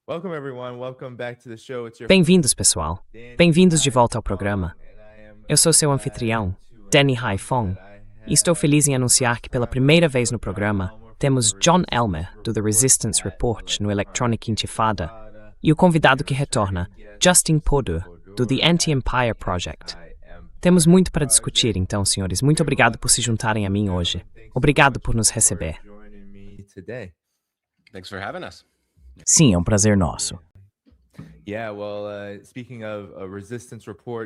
Welcome everyone, welcome back to the show. It's your Bem-vindos, pessoal. Bem-vindos de volta ao programa. Eu sou seu anfitrião, Danny Haifong, e estou feliz em anunciar que pela primeira vez no programa temos John Elmer, do The Resistance Report, no Electronic Intifada, e o convidado que retorna, Justin Podu, do The Anti-Empire Project. Temos muito para discutir, então, senhores. Muito obrigado por se juntarem a mim hoje. Obrigado por nos receber. Thanks for having us. Sim, é um prazer nosso.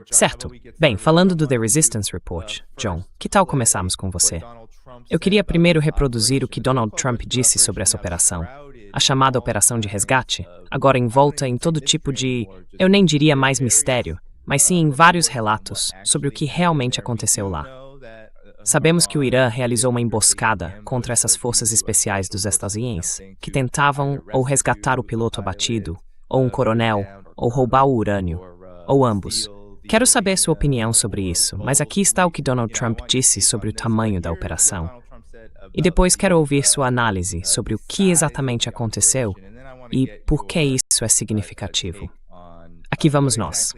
Certo. Bem, falando do The Resistance Report, John, que tal começarmos com você? Eu queria primeiro reproduzir o que Donald Trump disse sobre essa operação. A chamada Operação de Resgate, agora envolta em todo tipo de, eu nem diria mais mistério, mas sim em vários relatos sobre o que realmente aconteceu lá. Sabemos que o Irã realizou uma emboscada contra essas forças especiais dos estasienses, que tentavam ou resgatar o piloto abatido, ou um coronel, ou roubar o urânio, ou ambos. Quero saber sua opinião sobre isso, mas aqui está o que Donald Trump disse sobre o tamanho da operação. E depois quero ouvir sua análise sobre o que exatamente aconteceu e por que isso é significativo. Aqui vamos nós.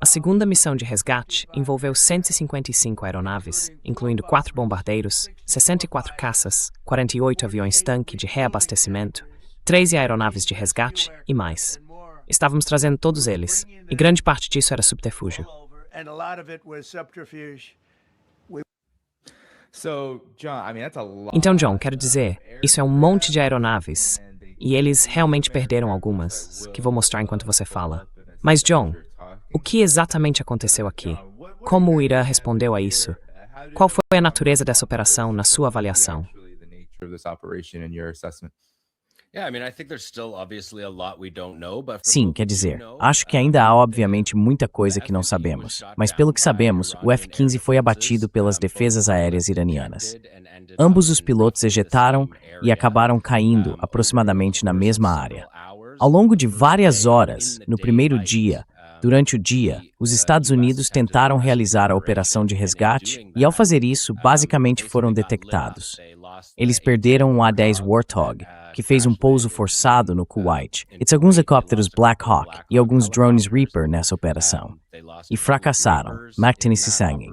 A segunda missão de resgate envolveu 155 aeronaves, incluindo 4 bombardeiros, 64 caças, 48 aviões-tanque de reabastecimento, 13 aeronaves de resgate e mais. Estávamos trazendo todos eles, e grande parte disso era subterfúgio. Então, John, quero dizer, isso é um monte de aeronaves, e eles realmente perderam algumas, que vou mostrar enquanto você fala. Mas, John, o que exatamente aconteceu aqui? Como o Irã respondeu a isso? Qual foi a natureza dessa operação na sua avaliação? Sim, quer dizer, acho que ainda há obviamente muita coisa que não sabemos, mas pelo que sabemos, o F-15 foi abatido pelas defesas aéreas iranianas. Ambos os pilotos ejetaram e acabaram caindo aproximadamente na mesma área. Ao longo de várias horas, no primeiro dia, durante o dia, os Estados Unidos tentaram realizar a operação de resgate e, ao fazer isso, basicamente foram detectados. Eles perderam um A-10 Warthog, que fez um pouso forçado no Kuwait, e alguns helicópteros Black Hawk e alguns drones Reaper nessa operação. E fracassaram, McTennessee Sangin.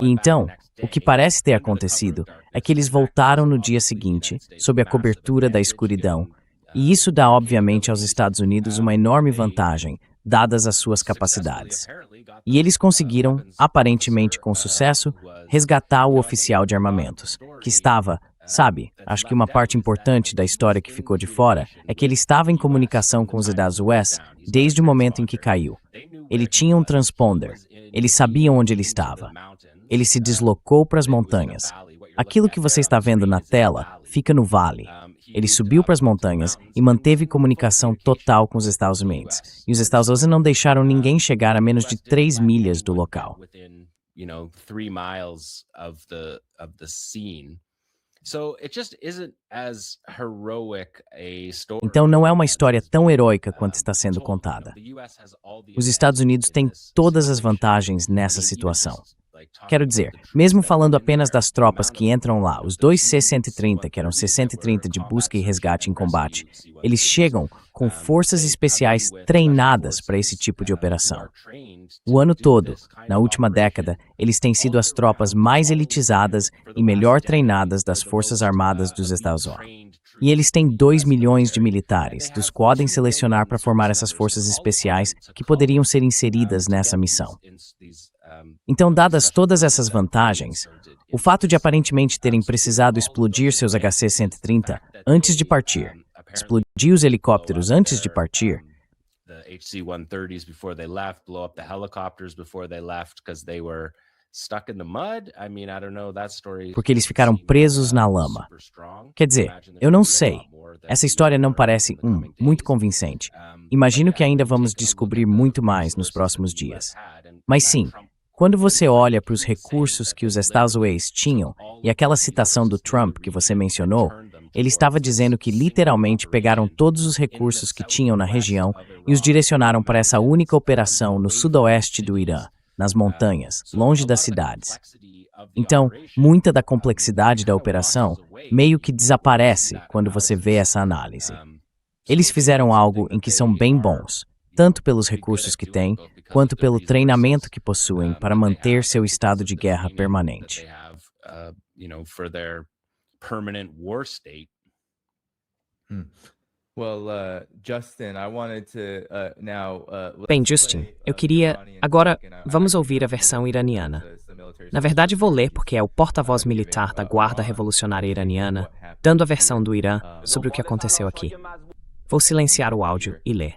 E então, o que parece ter acontecido é que eles voltaram no dia seguinte, sob a cobertura da escuridão, e isso dá obviamente aos Estados Unidos uma enorme vantagem, dadas as suas capacidades. E eles conseguiram, aparentemente com sucesso, resgatar o oficial de armamentos, que estava, sabe, acho que uma parte importante da história que ficou de fora é que ele estava em comunicação com os Estados Unidos desde o momento em que caiu. Ele tinha um transponder. Eles sabiam onde ele estava. Ele se deslocou para as montanhas. Aquilo que você está vendo na tela fica no vale. Ele subiu para as montanhas e manteve comunicação total com os Estados Unidos. E os Estados Unidos não deixaram ninguém chegar a menos de 3 milhas do local. Então não é uma história tão heróica quanto está sendo contada. Os Estados Unidos têm todas as vantagens nessa situação. Quero dizer, mesmo falando apenas das tropas que entram lá, os dois C-130, que eram C-130 de busca e resgate em combate, eles chegam com forças especiais treinadas para esse tipo de operação. O ano todo, na última década, eles têm sido as tropas mais elitizadas e melhor treinadas das Forças Armadas dos Estados Unidos. E eles têm 2 milhões de militares, dos quais podem selecionar para formar essas forças especiais que poderiam ser inseridas nessa missão. Então, dadas todas essas vantagens, o fato de aparentemente terem precisado explodir seus HC-130 antes de partir, explodir os helicópteros antes de partir, porque eles ficaram presos na lama. Quer dizer, eu não sei. Essa história não parece, muito convincente. Imagino que ainda vamos descobrir muito mais nos próximos dias. Mas sim, quando você olha para os recursos que os Estados Unidos tinham e aquela citação do Trump que você mencionou, Ele estava dizendo que literalmente pegaram todos os recursos que tinham na região e os direcionaram para essa única operação no sudoeste do Irã, nas montanhas, longe das cidades. Então, muita da complexidade da operação meio que desaparece quando você vê essa análise. Eles fizeram algo em que são bem bons, tanto pelos recursos que têm, quanto pelo treinamento que possuem para manter seu estado de guerra permanente. Bem, Justin, eu queria... Agora, vamos ouvir a versão iraniana. Na verdade, vou ler porque é o porta-voz militar da Guarda Revolucionária Iraniana dando a versão do Irã sobre o que aconteceu aqui. Vou silenciar o áudio e ler.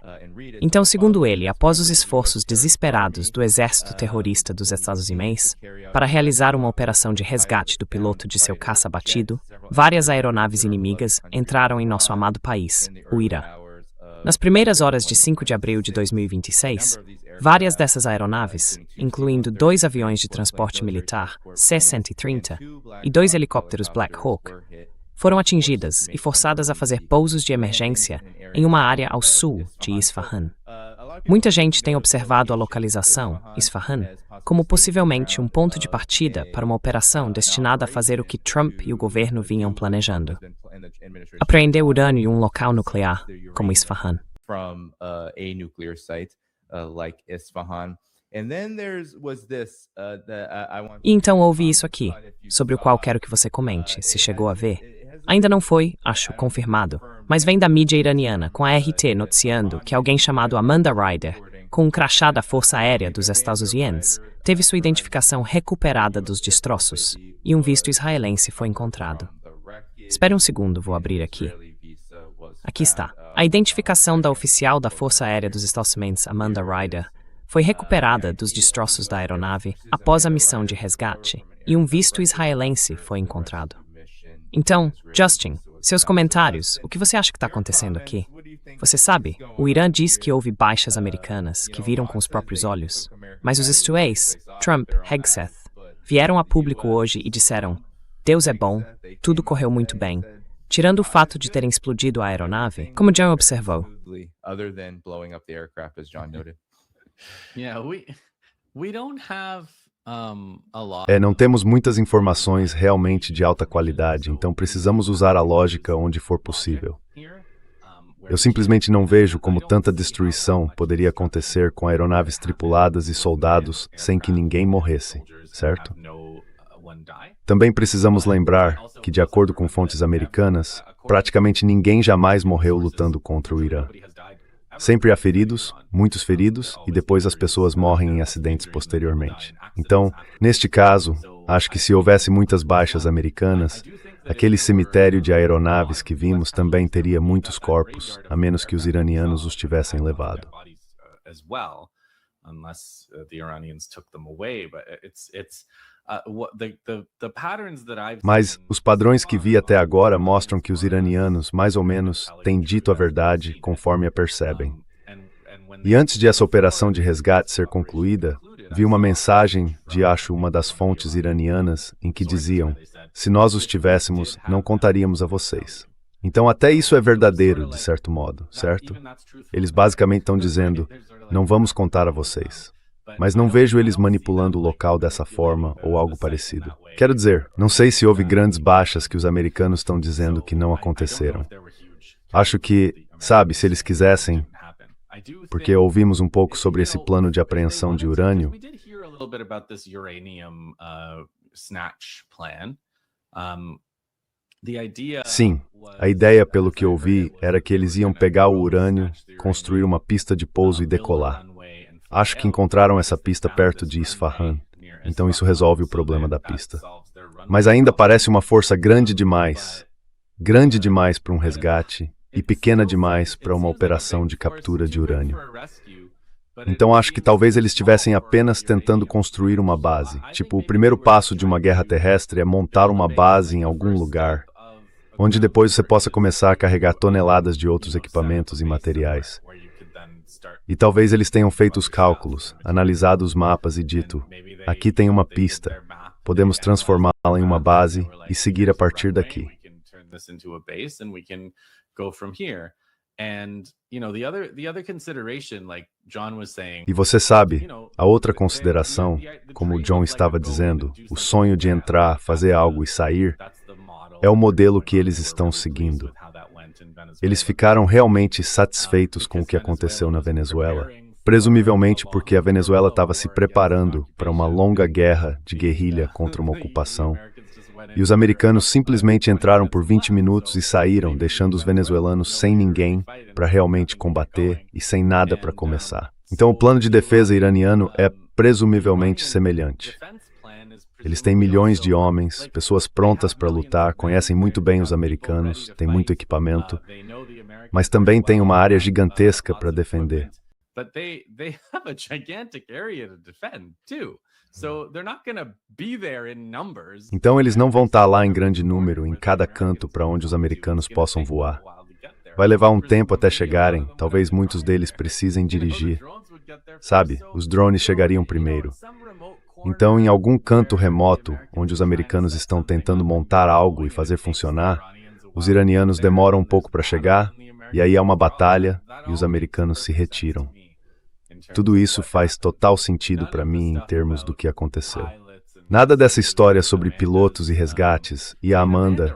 Então, segundo ele, após os esforços desesperados do exército terrorista dos Estados Unidos para realizar uma operação de resgate do piloto de seu caça abatido, várias aeronaves inimigas entraram em nosso amado país, o Irã. Nas primeiras horas de 5 de abril de 2026, várias dessas aeronaves, incluindo 2 aviões de transporte militar C-130 e 2 helicópteros Black Hawk, foram atingidas e forçadas a fazer pousos de emergência em uma área ao sul de Isfahan. Muita gente tem observado a localização, Isfahan, como possivelmente um ponto de partida para uma operação destinada a fazer o que Trump e o governo vinham planejando: apreender urânio em um local nuclear como Isfahan. E então houve isso aqui, sobre o qual quero que você comente, se chegou a ver. Ainda não foi, acho, confirmado, mas vem da mídia iraniana, com a RT noticiando que alguém chamado Amanda Ryder, com um crachá da Força Aérea dos Estados Unidos, teve sua identificação recuperada dos destroços, e um visto israelense foi encontrado. Espere um segundo, vou abrir aqui. Aqui está. A identificação da oficial da Força Aérea dos Estados Unidos, Amanda Ryder, foi recuperada dos destroços da aeronave após a missão de resgate, e um visto israelense foi encontrado. Então, Justin, seus comentários, o que você acha que está acontecendo aqui? Você sabe, o Irã diz que houve baixas americanas que viram com os próprios olhos, mas os estuês, Trump, Hegseth, vieram a público hoje e disseram: Deus é bom, tudo correu muito bem, tirando o fato de terem explodido a aeronave, como John observou. Não temos muitas informações realmente de alta qualidade, então precisamos usar a lógica onde for possível. Eu simplesmente não vejo como tanta destruição poderia acontecer com aeronaves tripuladas e soldados sem que ninguém morresse, certo? Também precisamos lembrar que, de acordo com fontes americanas, praticamente ninguém jamais morreu lutando contra o Irã. Sempre há feridos, muitos feridos, e depois as pessoas morrem em acidentes posteriormente. Então, neste caso, acho que se houvesse muitas baixas americanas, aquele cemitério de aeronaves que vimos também teria muitos corpos, a menos que os iranianos os tivessem levado. Mas os padrões que vi até agora mostram que os iranianos, mais ou menos, têm dito a verdade conforme a percebem. E antes de essa operação de resgate ser concluída, vi uma mensagem de, acho, uma das fontes iranianas, em que diziam: se nós os tivéssemos, não contaríamos a vocês. Então até isso é verdadeiro, de certo modo, certo? Eles basicamente estão dizendo: não vamos contar a vocês. Mas não vejo eles manipulando o local dessa forma ou algo parecido. Quero dizer, não sei se houve grandes baixas que os americanos estão dizendo que não aconteceram. Acho que, sabe, se eles quisessem, porque ouvimos um pouco sobre esse plano de apreensão de urânio. Sim, a ideia, pelo que ouvi, era que eles iam pegar o urânio, construir uma pista de pouso e decolar. Acho que encontraram essa pista perto de Isfahan, então isso resolve o problema da pista. Mas ainda parece uma força grande demais para um resgate e pequena demais para uma operação de captura de urânio. Então acho que talvez eles estivessem apenas tentando construir uma base. Tipo, o primeiro passo de uma guerra terrestre é montar uma base em algum lugar, onde depois você possa começar a carregar toneladas de outros equipamentos e materiais. E talvez eles tenham feito os cálculos, analisado os mapas e dito: aqui tem uma pista, podemos transformá-la em uma base e seguir a partir daqui. E você sabe, a outra consideração, como o John estava dizendo, o sonho de entrar, fazer algo e sair, é o modelo que eles estão seguindo. Eles ficaram realmente satisfeitos com o que aconteceu na Venezuela, presumivelmente porque a Venezuela estava se preparando para uma longa guerra de guerrilha contra uma ocupação. E os americanos simplesmente entraram por 20 minutos e saíram, deixando os venezuelanos sem ninguém para realmente combater e sem nada para começar. Então o plano de defesa iraniano é presumivelmente semelhante. Eles têm milhões de homens, pessoas prontas para lutar, conhecem muito bem os americanos, têm muito equipamento, mas também têm uma área gigantesca para defender. Então eles não vão estar lá em grande número, em cada canto para onde os americanos possam voar. Vai levar um tempo até chegarem, talvez muitos deles precisem dirigir. Sabe, os drones chegariam primeiro. Então, em algum canto remoto, onde os americanos estão tentando montar algo e fazer funcionar, os iranianos demoram um pouco para chegar, e aí há uma batalha e os americanos se retiram. Tudo isso faz total sentido para mim em termos do que aconteceu. Nada dessa história sobre pilotos e resgates, e a Amanda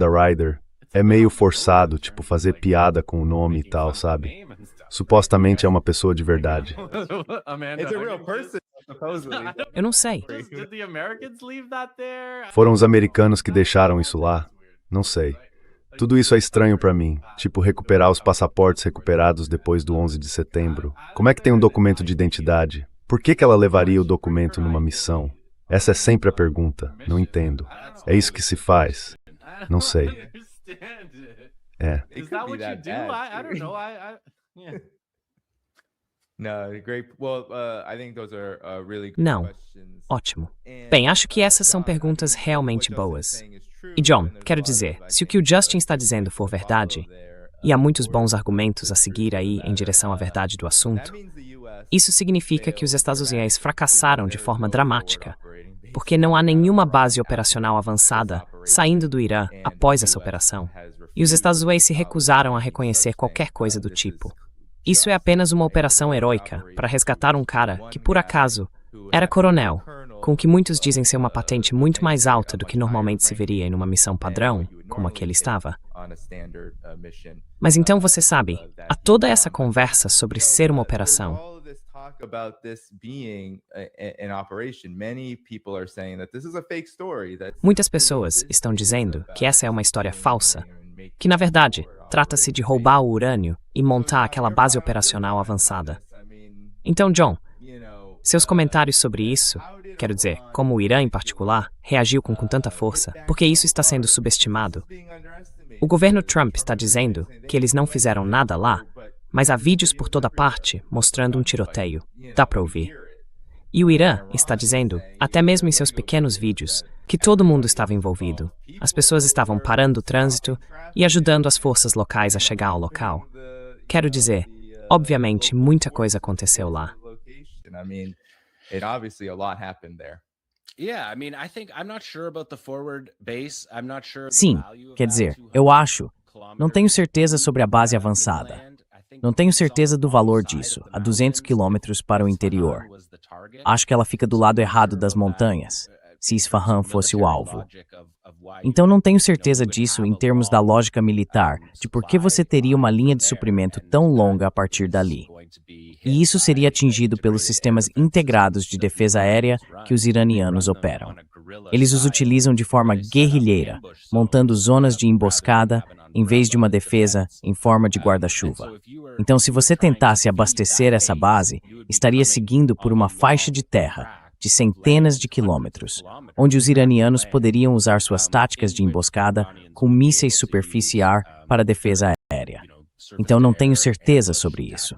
Ryder, é meio forçado, tipo fazer piada com o nome e tal, sabe? Supostamente é uma pessoa de verdade. Eu não sei. Foram os americanos que deixaram isso lá? Não sei. Tudo isso é estranho para mim, tipo recuperar os passaportes recuperados depois do 11 de setembro. Como é que tem um documento de identidade? Por que ela levaria o documento numa missão? Essa é sempre a pergunta. Não entendo. É isso que se faz? Não sei. É. Não. Ótimo. Bem, acho que essas são perguntas realmente boas. E John, quero dizer, se o que o Justin está dizendo for verdade, e há muitos bons argumentos a seguir aí em direção à verdade do assunto, isso significa que os Estados Unidos fracassaram de forma dramática, porque não há nenhuma base operacional avançada saindo do Irã após essa operação, e os Estados Unidos se recusaram a reconhecer qualquer coisa do tipo. Isso é apenas uma operação heróica para resgatar um cara que, por acaso, era coronel, com o que muitos dizem ser uma patente muito mais alta do que normalmente se veria em uma missão padrão, como a que ele estava. Mas então você sabe, há toda essa conversa sobre ser uma operação. Muitas pessoas estão dizendo que essa é uma história falsa, que na verdade trata-se de roubar o urânio e montar aquela base operacional avançada. Então, John, seus comentários sobre isso, quero dizer, como o Irã em particular, reagiu com tanta força, porque isso está sendo subestimado. O governo Trump está dizendo que eles não fizeram nada lá, mas há vídeos por toda parte mostrando um tiroteio. Dá para ouvir. E o Irã está dizendo, até mesmo em seus pequenos vídeos, que todo mundo estava envolvido. As pessoas estavam parando o trânsito e ajudando as forças locais a chegar ao local. Quero dizer, obviamente, muita coisa aconteceu lá. Sim, quer dizer, eu acho. Não tenho certeza sobre a base avançada. Não tenho certeza do valor disso, a 200 quilômetros para o interior. Acho que ela fica do lado errado das montanhas, se Isfahan fosse o alvo. Então não tenho certeza disso em termos da lógica militar, de por que você teria uma linha de suprimento tão longa a partir dali. E isso seria atingido pelos sistemas integrados de defesa aérea que os iranianos operam. Eles os utilizam de forma guerrilheira, montando zonas de emboscada em vez de uma defesa em forma de guarda-chuva. Então, se você tentasse abastecer essa base, estaria seguindo por uma faixa de terra de centenas de quilômetros, onde os iranianos poderiam usar suas táticas de emboscada com mísseis superficiais para defesa aérea. Então, não tenho certeza sobre isso.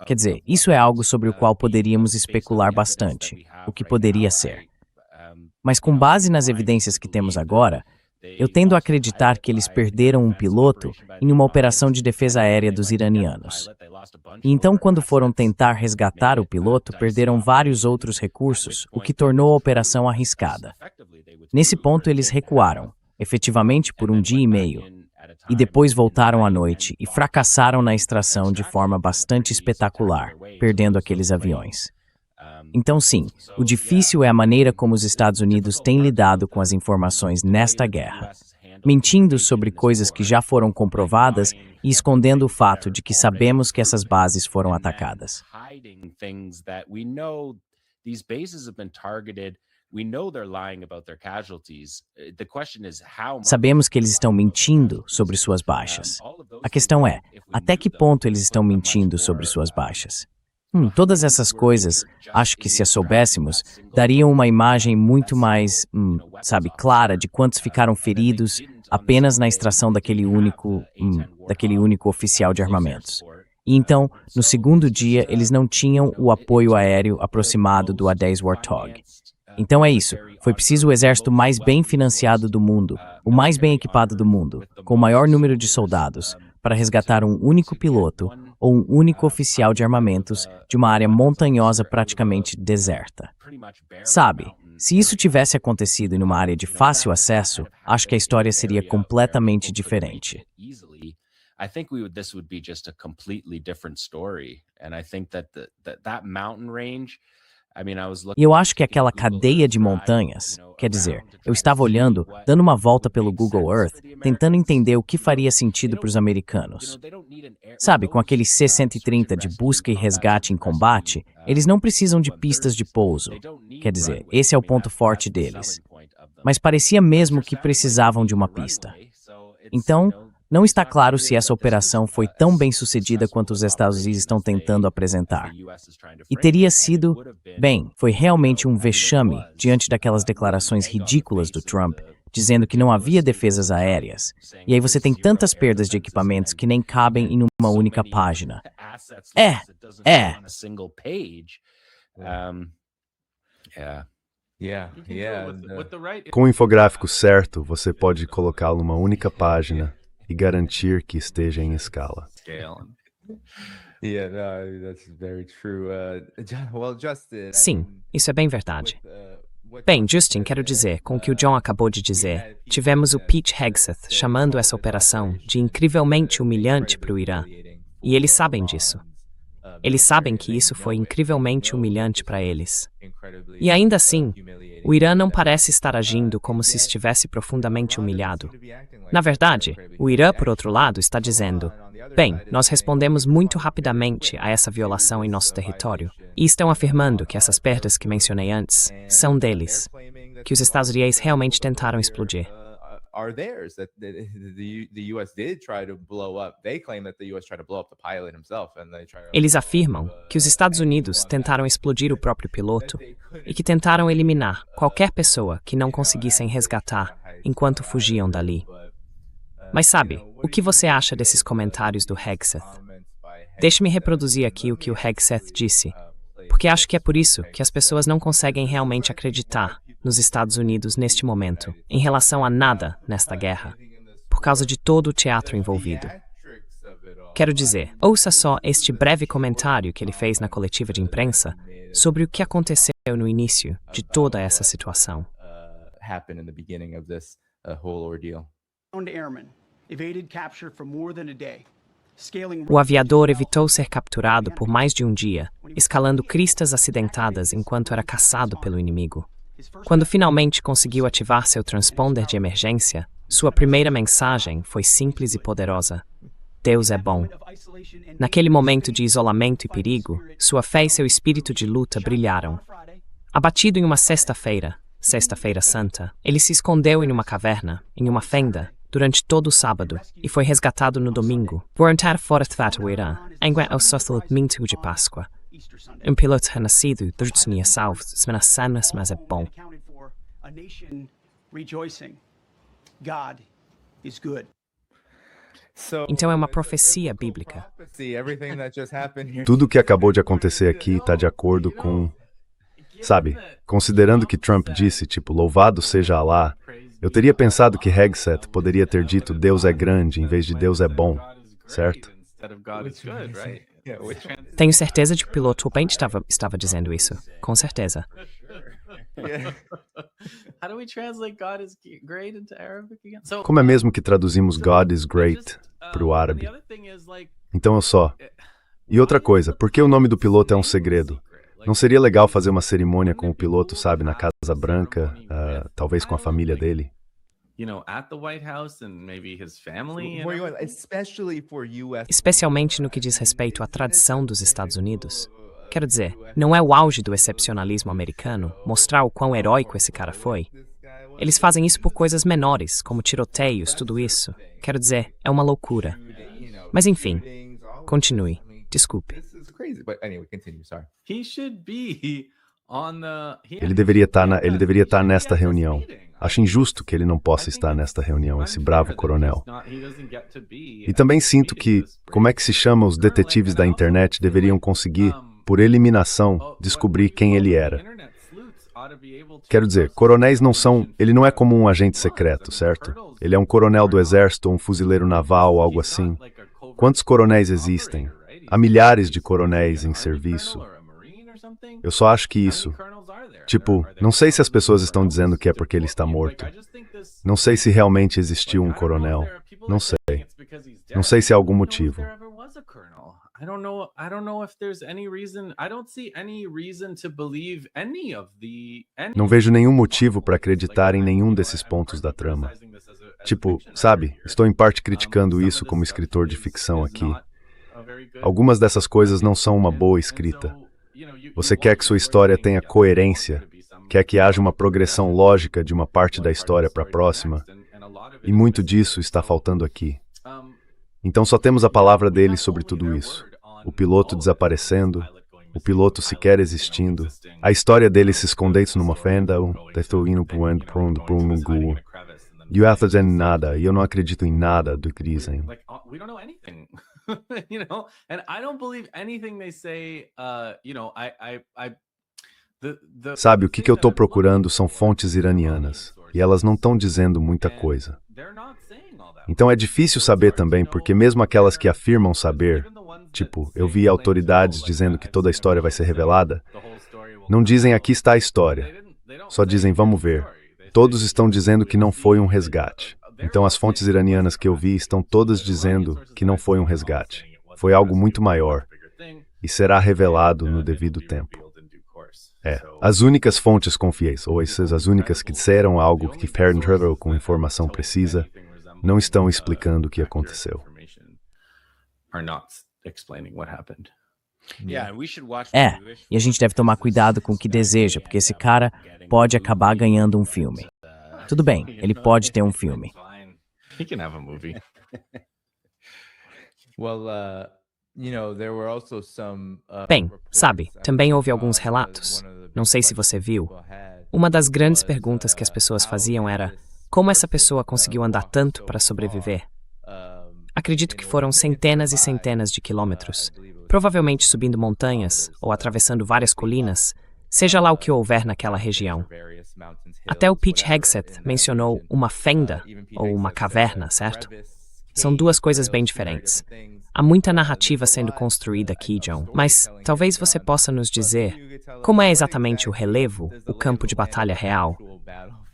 Quer dizer, isso é algo sobre o qual poderíamos especular bastante, o que poderia ser. Mas com base nas evidências que temos agora, Eu tendo a acreditar que eles perderam um piloto em uma operação de defesa aérea dos iranianos. E então, quando foram tentar resgatar o piloto, perderam vários outros recursos, o que tornou a operação arriscada. Nesse ponto, eles recuaram, efetivamente por um dia e meio, e depois voltaram à noite e fracassaram na extração de forma bastante espetacular, perdendo aqueles aviões. Então, sim, o difícil é a maneira como os Estados Unidos têm lidado com as informações nesta guerra, mentindo sobre coisas que já foram comprovadas e escondendo o fato de que sabemos que essas bases foram atacadas. Sabemos que eles estão mentindo sobre suas baixas. A questão é, até que ponto eles estão mentindo sobre suas baixas? Todas essas coisas, acho que se as soubéssemos, dariam uma imagem muito mais, clara de quantos ficaram feridos apenas na extração daquele único oficial de armamentos. E então, no segundo dia, eles não tinham o apoio aéreo aproximado do A-10 Warthog. Então é isso, foi preciso o exército mais bem financiado do mundo, o mais bem equipado do mundo, com o maior número de soldados, para resgatar um único piloto ou um único oficial de armamentos de uma área montanhosa praticamente deserta. Sabe, se isso tivesse acontecido em uma área de fácil acesso, acho que a história seria completamente diferente. I think this would be just a completely different story, and I think that that mountain range. E eu acho que aquela cadeia de montanhas, quer dizer, eu estava olhando, dando uma volta pelo Google Earth, tentando entender o que faria sentido para os americanos. Sabe, com aquele C-130 de busca e resgate em combate, eles não precisam de pistas de pouso. Quer dizer, esse é o ponto forte deles. Mas parecia mesmo que precisavam de uma pista. Então, não está claro se essa operação foi tão bem sucedida quanto os Estados Unidos estão tentando apresentar. E teria sido, foi realmente um vexame diante daquelas declarações ridículas do Trump, dizendo que não havia defesas aéreas. E aí você tem tantas perdas de equipamentos que nem cabem em uma única página. Com o infográfico certo, você pode colocá-lo numa única página e garantir que esteja em escala. Sim, isso é bem verdade. Bem, Justin, quero dizer, com o que o John acabou de dizer, tivemos o Pete Hegseth chamando essa operação de incrivelmente humilhante para o Irã. E eles sabem disso. Eles sabem que isso foi incrivelmente humilhante para eles. E ainda assim, o Irã não parece estar agindo como se estivesse profundamente humilhado. Na verdade, o Irã, por outro lado, está dizendo: bem, nós respondemos muito rapidamente a essa violação em nosso território, e estão afirmando que essas perdas que mencionei antes são deles, que os Estados Unidos realmente tentaram explodir. Are theirs that the US did try to blow up. They claim that the US tried to blow up the pilot himself and they try to. Eles afirmam que os Estados Unidos tentaram explodir o próprio piloto e que tentaram eliminar qualquer pessoa que não conseguissem resgatar enquanto fugiam dali. Mas sabe, o que você acha desses comentários do Hegseth? Deixe-me reproduzir aqui o que o Hegseth disse, porque acho que é por isso que as pessoas não conseguem realmente acreditar nos Estados Unidos neste momento, em relação a nada nesta guerra, por causa de todo o teatro envolvido. Quero dizer, ouça só este breve comentário que ele fez na coletiva de imprensa sobre o que aconteceu no início de toda essa situação. O aviador evitou ser capturado por mais de um dia, escalando cristas acidentadas enquanto era caçado pelo inimigo. Quando finalmente conseguiu ativar seu transponder de emergência, sua primeira mensagem foi simples e poderosa: Deus é bom. Naquele momento de isolamento e perigo, sua fé e seu espírito de luta brilharam. Abatido em uma sexta-feira, Sexta-feira Santa, ele se escondeu em uma caverna, em uma fenda, durante todo o sábado, e foi resgatado no domingo. Voltar fora o Irã, enquanto o domingo de Páscoa. Piloto renascido tinha salvo semana sanas, mas é bom. Então é uma profecia bíblica. Tudo o que acabou de acontecer aqui está de acordo com... Sabe, considerando que Trump disse, louvado seja Alá, Eu teria pensado que Hegseth poderia ter dito Deus é grande em vez de Deus é bom, certo? Tenho certeza de que o piloto Wayne estava dizendo isso. Com certeza. Como é mesmo que traduzimos God is great para o árabe? Então eu só... E outra coisa, por que o nome do piloto é um segredo? Não seria legal fazer uma cerimônia com o piloto, sabe, na Casa Branca, talvez com a família dele? Especialmente no que diz respeito à tradição dos Estados Unidos. Quero dizer, não é o auge do excepcionalismo americano mostrar o quão heróico esse cara foi? Eles fazem isso por coisas menores, como tiroteios, tudo isso. Quero dizer, é uma loucura. Mas enfim, continue. Desculpe. Ele deveria estar nesta reunião. Acho injusto que ele não possa estar nesta reunião, esse bravo coronel. E também sinto que, como é que se chama, os detetives da internet deveriam conseguir, por eliminação, descobrir quem ele era. Quero dizer, coronéis não são... Ele não é como um agente secreto, certo? Ele é um coronel do exército, um fuzileiro naval, algo assim. Quantos coronéis existem? Há milhares de coronéis em serviço. Eu só acho que isso... Tipo, não sei se as pessoas estão dizendo que é porque ele está morto. Não sei se realmente existiu um coronel. Não sei. Não sei se há algum motivo. Não vejo nenhum motivo para acreditar em nenhum desses pontos da trama. Tipo, sabe, estou em parte criticando isso como escritor de ficção aqui. Algumas dessas coisas não são uma boa escrita. Você quer que sua história tenha coerência, quer que haja uma progressão lógica de uma parte da história para a próxima, e muito disso está faltando aqui. Então só temos a palavra dele sobre tudo isso. O piloto desaparecendo, o piloto sequer existindo, a história dele se escondendo numa fenda, e o dizendo nada, e eu não acredito em nada do que dizem. Sabe, o que eu estou procurando são fontes iranianas, e elas não estão dizendo muita coisa. Então é difícil saber também, porque mesmo aquelas que afirmam saber, tipo, eu vi autoridades dizendo que toda a história vai ser revelada, não dizem aqui está a história, só dizem vamos ver. Todos estão dizendo que não foi um resgate. Então as fontes iranianas que eu vi estão todas dizendo que não foi um resgate. Foi algo muito maior e será revelado no devido tempo. As únicas fontes confiáveis, ou as únicas que disseram algo que Ferntreville com informação precisa, não estão explicando o que aconteceu. E a gente deve tomar cuidado com o que deseja, porque esse cara pode acabar ganhando um filme. Tudo bem, ele pode ter um filme. Bem, sabe, também houve alguns relatos. Não sei se você viu. Uma das grandes perguntas que as pessoas faziam era: como essa pessoa conseguiu andar tanto para sobreviver? Acredito que foram centenas e centenas de quilômetros, provavelmente subindo montanhas ou atravessando várias colinas, seja lá o que houver naquela região. Até o Pete Hegseth mencionou uma fenda ou uma caverna, certo? São duas coisas bem diferentes. Há muita narrativa sendo construída aqui, John, mas talvez você possa nos dizer como é exatamente o relevo, o campo de batalha real?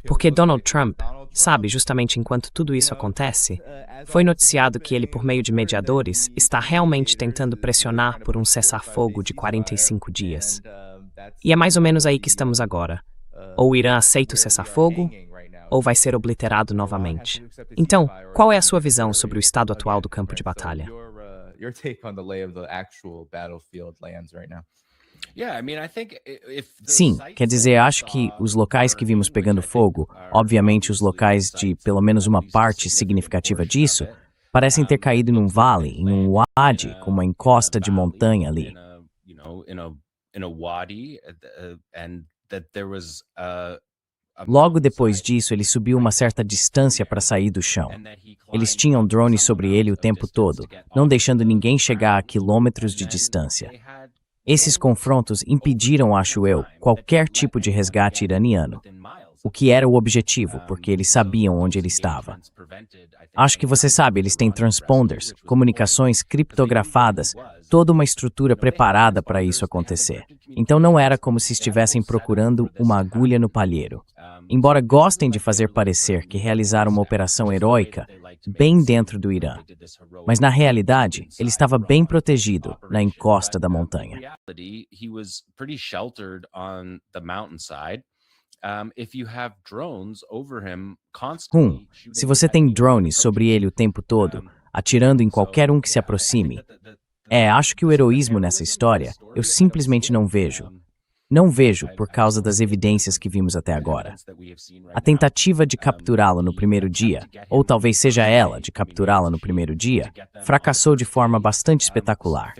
Porque Donald Trump, sabe, justamente enquanto tudo isso acontece, foi noticiado que ele, por meio de mediadores, está realmente tentando pressionar por um cessar-fogo de 45 dias. E é mais ou menos aí que estamos agora. Ou o Irã aceita o cessar-fogo, ou vai ser obliterado novamente. Então, qual é a sua visão sobre o estado atual do campo de batalha? Sim, quer dizer, acho que os locais que vimos pegando fogo, obviamente os locais de pelo menos uma parte significativa disso, parecem ter caído num vale, em um wadi, com uma encosta de montanha ali. Logo depois disso, ele subiu uma certa distância para sair do chão. Eles tinham drones sobre ele o tempo todo, não deixando ninguém chegar a quilômetros de distância. Esses confrontos impediram, acho eu, qualquer tipo de resgate iraniano. o que era o objetivo, porque eles sabiam onde ele estava. Acho que você sabe, eles têm transponders, comunicações criptografadas, toda uma estrutura preparada para isso acontecer. Então não era como se estivessem procurando uma agulha no palheiro. Embora gostem de fazer parecer que realizaram uma operação heróica bem dentro do Irã, mas na realidade ele estava bem protegido na encosta da montanha. Se você tem drones sobre ele o tempo todo, atirando em qualquer um que se aproxime, acho que o heroísmo nessa história eu simplesmente não vejo. Não vejo por causa das evidências que vimos até agora. A tentativa de capturá-lo no primeiro dia, ou talvez seja ela de capturá-la no primeiro dia, fracassou de forma bastante espetacular.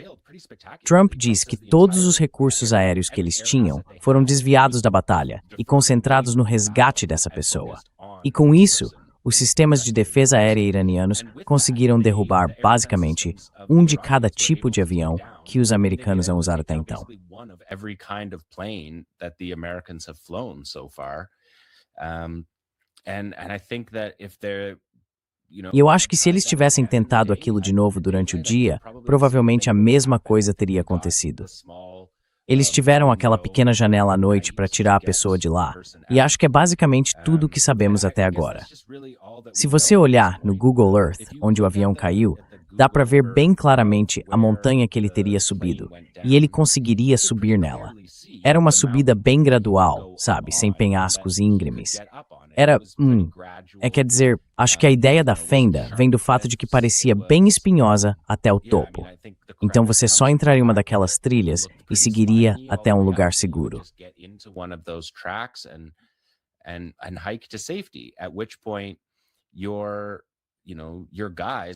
Trump diz que todos os recursos aéreos que eles tinham foram desviados da batalha e concentrados no resgate dessa pessoa. E com isso, os sistemas de defesa aérea iranianos conseguiram derrubar basicamente um de cada tipo de avião que os americanos vão usar até então. E eu acho que se eles tivessem tentado aquilo de novo durante o dia, provavelmente a mesma coisa teria acontecido. Eles tiveram aquela pequena janela à noite para tirar a pessoa de lá, e acho que é basicamente tudo o que sabemos até agora. Se você olhar no Google Earth, onde o avião caiu, dá para ver bem claramente a montanha que ele teria subido, e ele conseguiria subir nela. Era uma subida bem gradual, sabe, sem penhascos íngremes. Quer dizer, acho que a ideia da fenda vem do fato de que parecia bem espinhosa até o topo. Então você só entraria em uma daquelas trilhas e seguiria até um lugar seguro.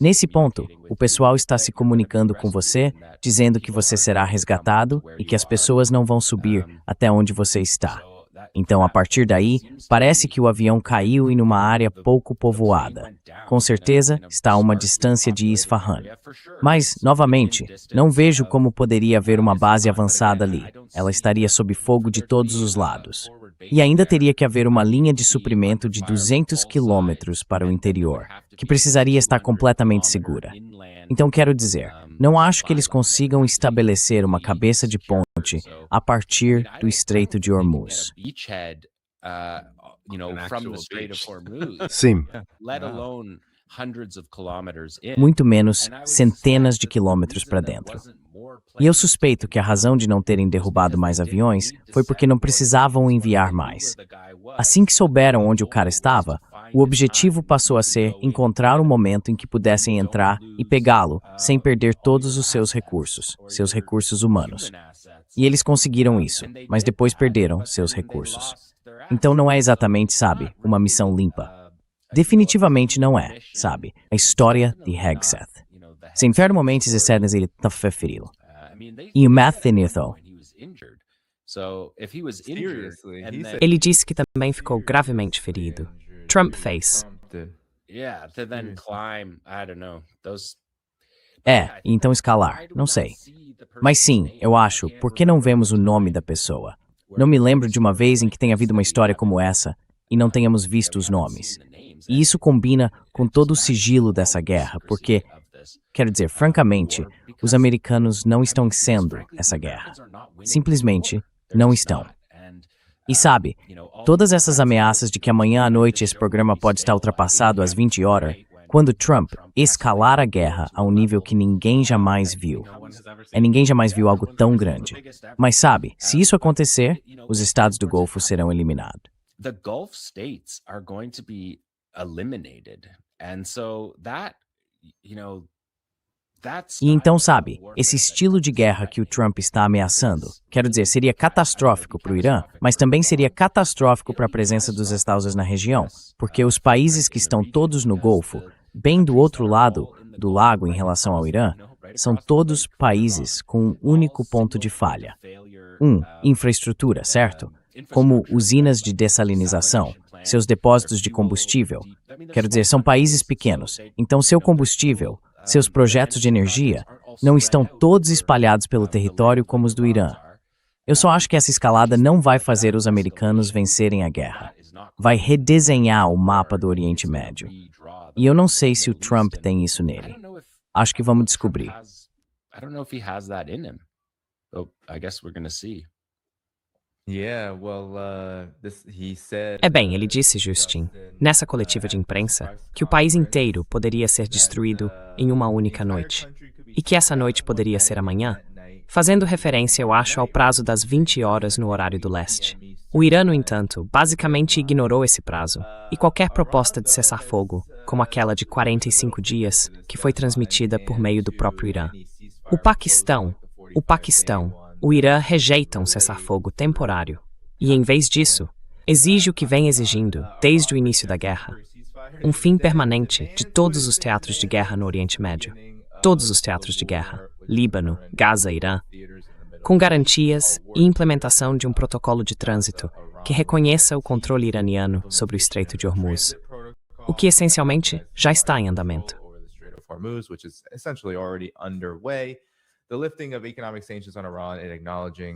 Nesse ponto, o pessoal está se comunicando com você, dizendo que você será resgatado e que as pessoas não vão subir até onde você está. Então, a partir daí, parece que o avião caiu em uma área pouco povoada. Com certeza, está a uma distância de Isfahan. Mas, novamente, não vejo como poderia haver uma base avançada ali. Ela estaria sob fogo de todos os lados. E ainda teria que haver uma linha de suprimento de 200 quilômetros para o interior, que precisaria estar completamente segura. Então, quero dizer, não acho que eles consigam estabelecer uma cabeça de ponte a partir do Estreito de Hormuz. Sim. Muito menos centenas de quilômetros para dentro. E eu suspeito que a razão de não terem derrubado mais aviões foi porque não precisavam enviar mais. Assim que souberam onde o cara estava, o objetivo passou a ser encontrar um momento em que pudessem entrar e pegá-lo sem perder todos os seus recursos humanos. E eles conseguiram isso, mas depois perderam seus recursos. Então não é exatamente, sabe, uma missão limpa. Definitivamente não é, sabe, a história de Hegseth. Sem fer momentos e cenas ele está ferido. E o Matt Finito. Ele disse que também ficou gravemente ferido. Trump fez. E então escalar, não sei. Mas sim, eu acho, por que não vemos o nome da pessoa? Não me lembro de uma vez em que tenha havido uma história como essa e não tenhamos visto os nomes. E isso combina com todo o sigilo dessa guerra, porque, quero dizer, francamente, os americanos não estão sendo essa guerra. Simplesmente não estão. E sabe, todas essas ameaças de que amanhã à noite esse programa pode estar ultrapassado às 20 horas, quando Trump escalar a guerra a um nível que ninguém jamais viu. Ninguém jamais viu algo tão grande. Mas sabe, se isso acontecer, os estados do Golfo serão eliminados. The Gulf states are going to be eliminated. And so that, E então, sabe, esse estilo de guerra que o Trump está ameaçando, quero dizer, seria catastrófico para o Irã, mas também seria catastrófico para a presença dos Estados Unidos na região, porque os países que estão todos no Golfo, bem do outro lado do lago em relação ao Irã, são todos países com um único ponto de falha. Infraestrutura, certo? Como usinas de dessalinização, seus depósitos de combustível. Quero dizer, são países pequenos, então seu combustível, seus projetos de energia, não estão todos espalhados pelo território como os do Irã. Eu só acho que essa escalada não vai fazer os americanos vencerem a guerra. vai redesenhar o mapa do Oriente Médio. E eu não sei se o Trump tem isso nele. Acho que vamos descobrir. I don't know if he has that in him. So I guess we're gonna see. Bem, ele disse, Justin, nessa coletiva de imprensa, que o país inteiro poderia ser destruído em uma única noite. E que essa noite poderia ser amanhã, fazendo referência, eu acho, ao prazo das 20 horas no horário do leste. O Irã, no entanto, basicamente ignorou esse prazo, e qualquer proposta de cessar-fogo, como aquela de 45 dias, que foi transmitida por meio do próprio Irã. O Paquistão, o Irã rejeita um cessar-fogo temporário e, em vez disso, exige o que vem exigindo desde o início da guerra: um fim permanente de todos os teatros de guerra no Oriente Médio. Todos os teatros de guerra, Líbano, Gaza, Irã, com garantias e implementação de um protocolo de trânsito que reconheça o controle iraniano sobre o Estreito de Hormuz, o que essencialmente já está em andamento.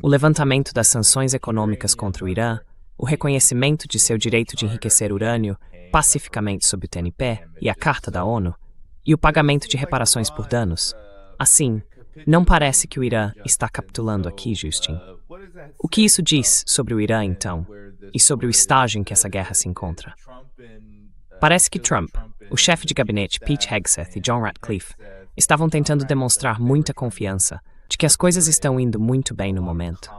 O levantamento das sanções econômicas contra o Irã, o reconhecimento de seu direito de enriquecer urânio pacificamente sob o TNP e a Carta da ONU, e o pagamento de reparações por danos. Assim, não parece que o Irã está capitulando aqui, Justin. O que isso diz sobre o Irã, então, e sobre o estágio em que essa guerra se encontra? Parece que Trump, o chefe de gabinete Pete Hegseth e John Ratcliffe estavam tentando demonstrar muita confiança de que as coisas estão indo muito bem no momento.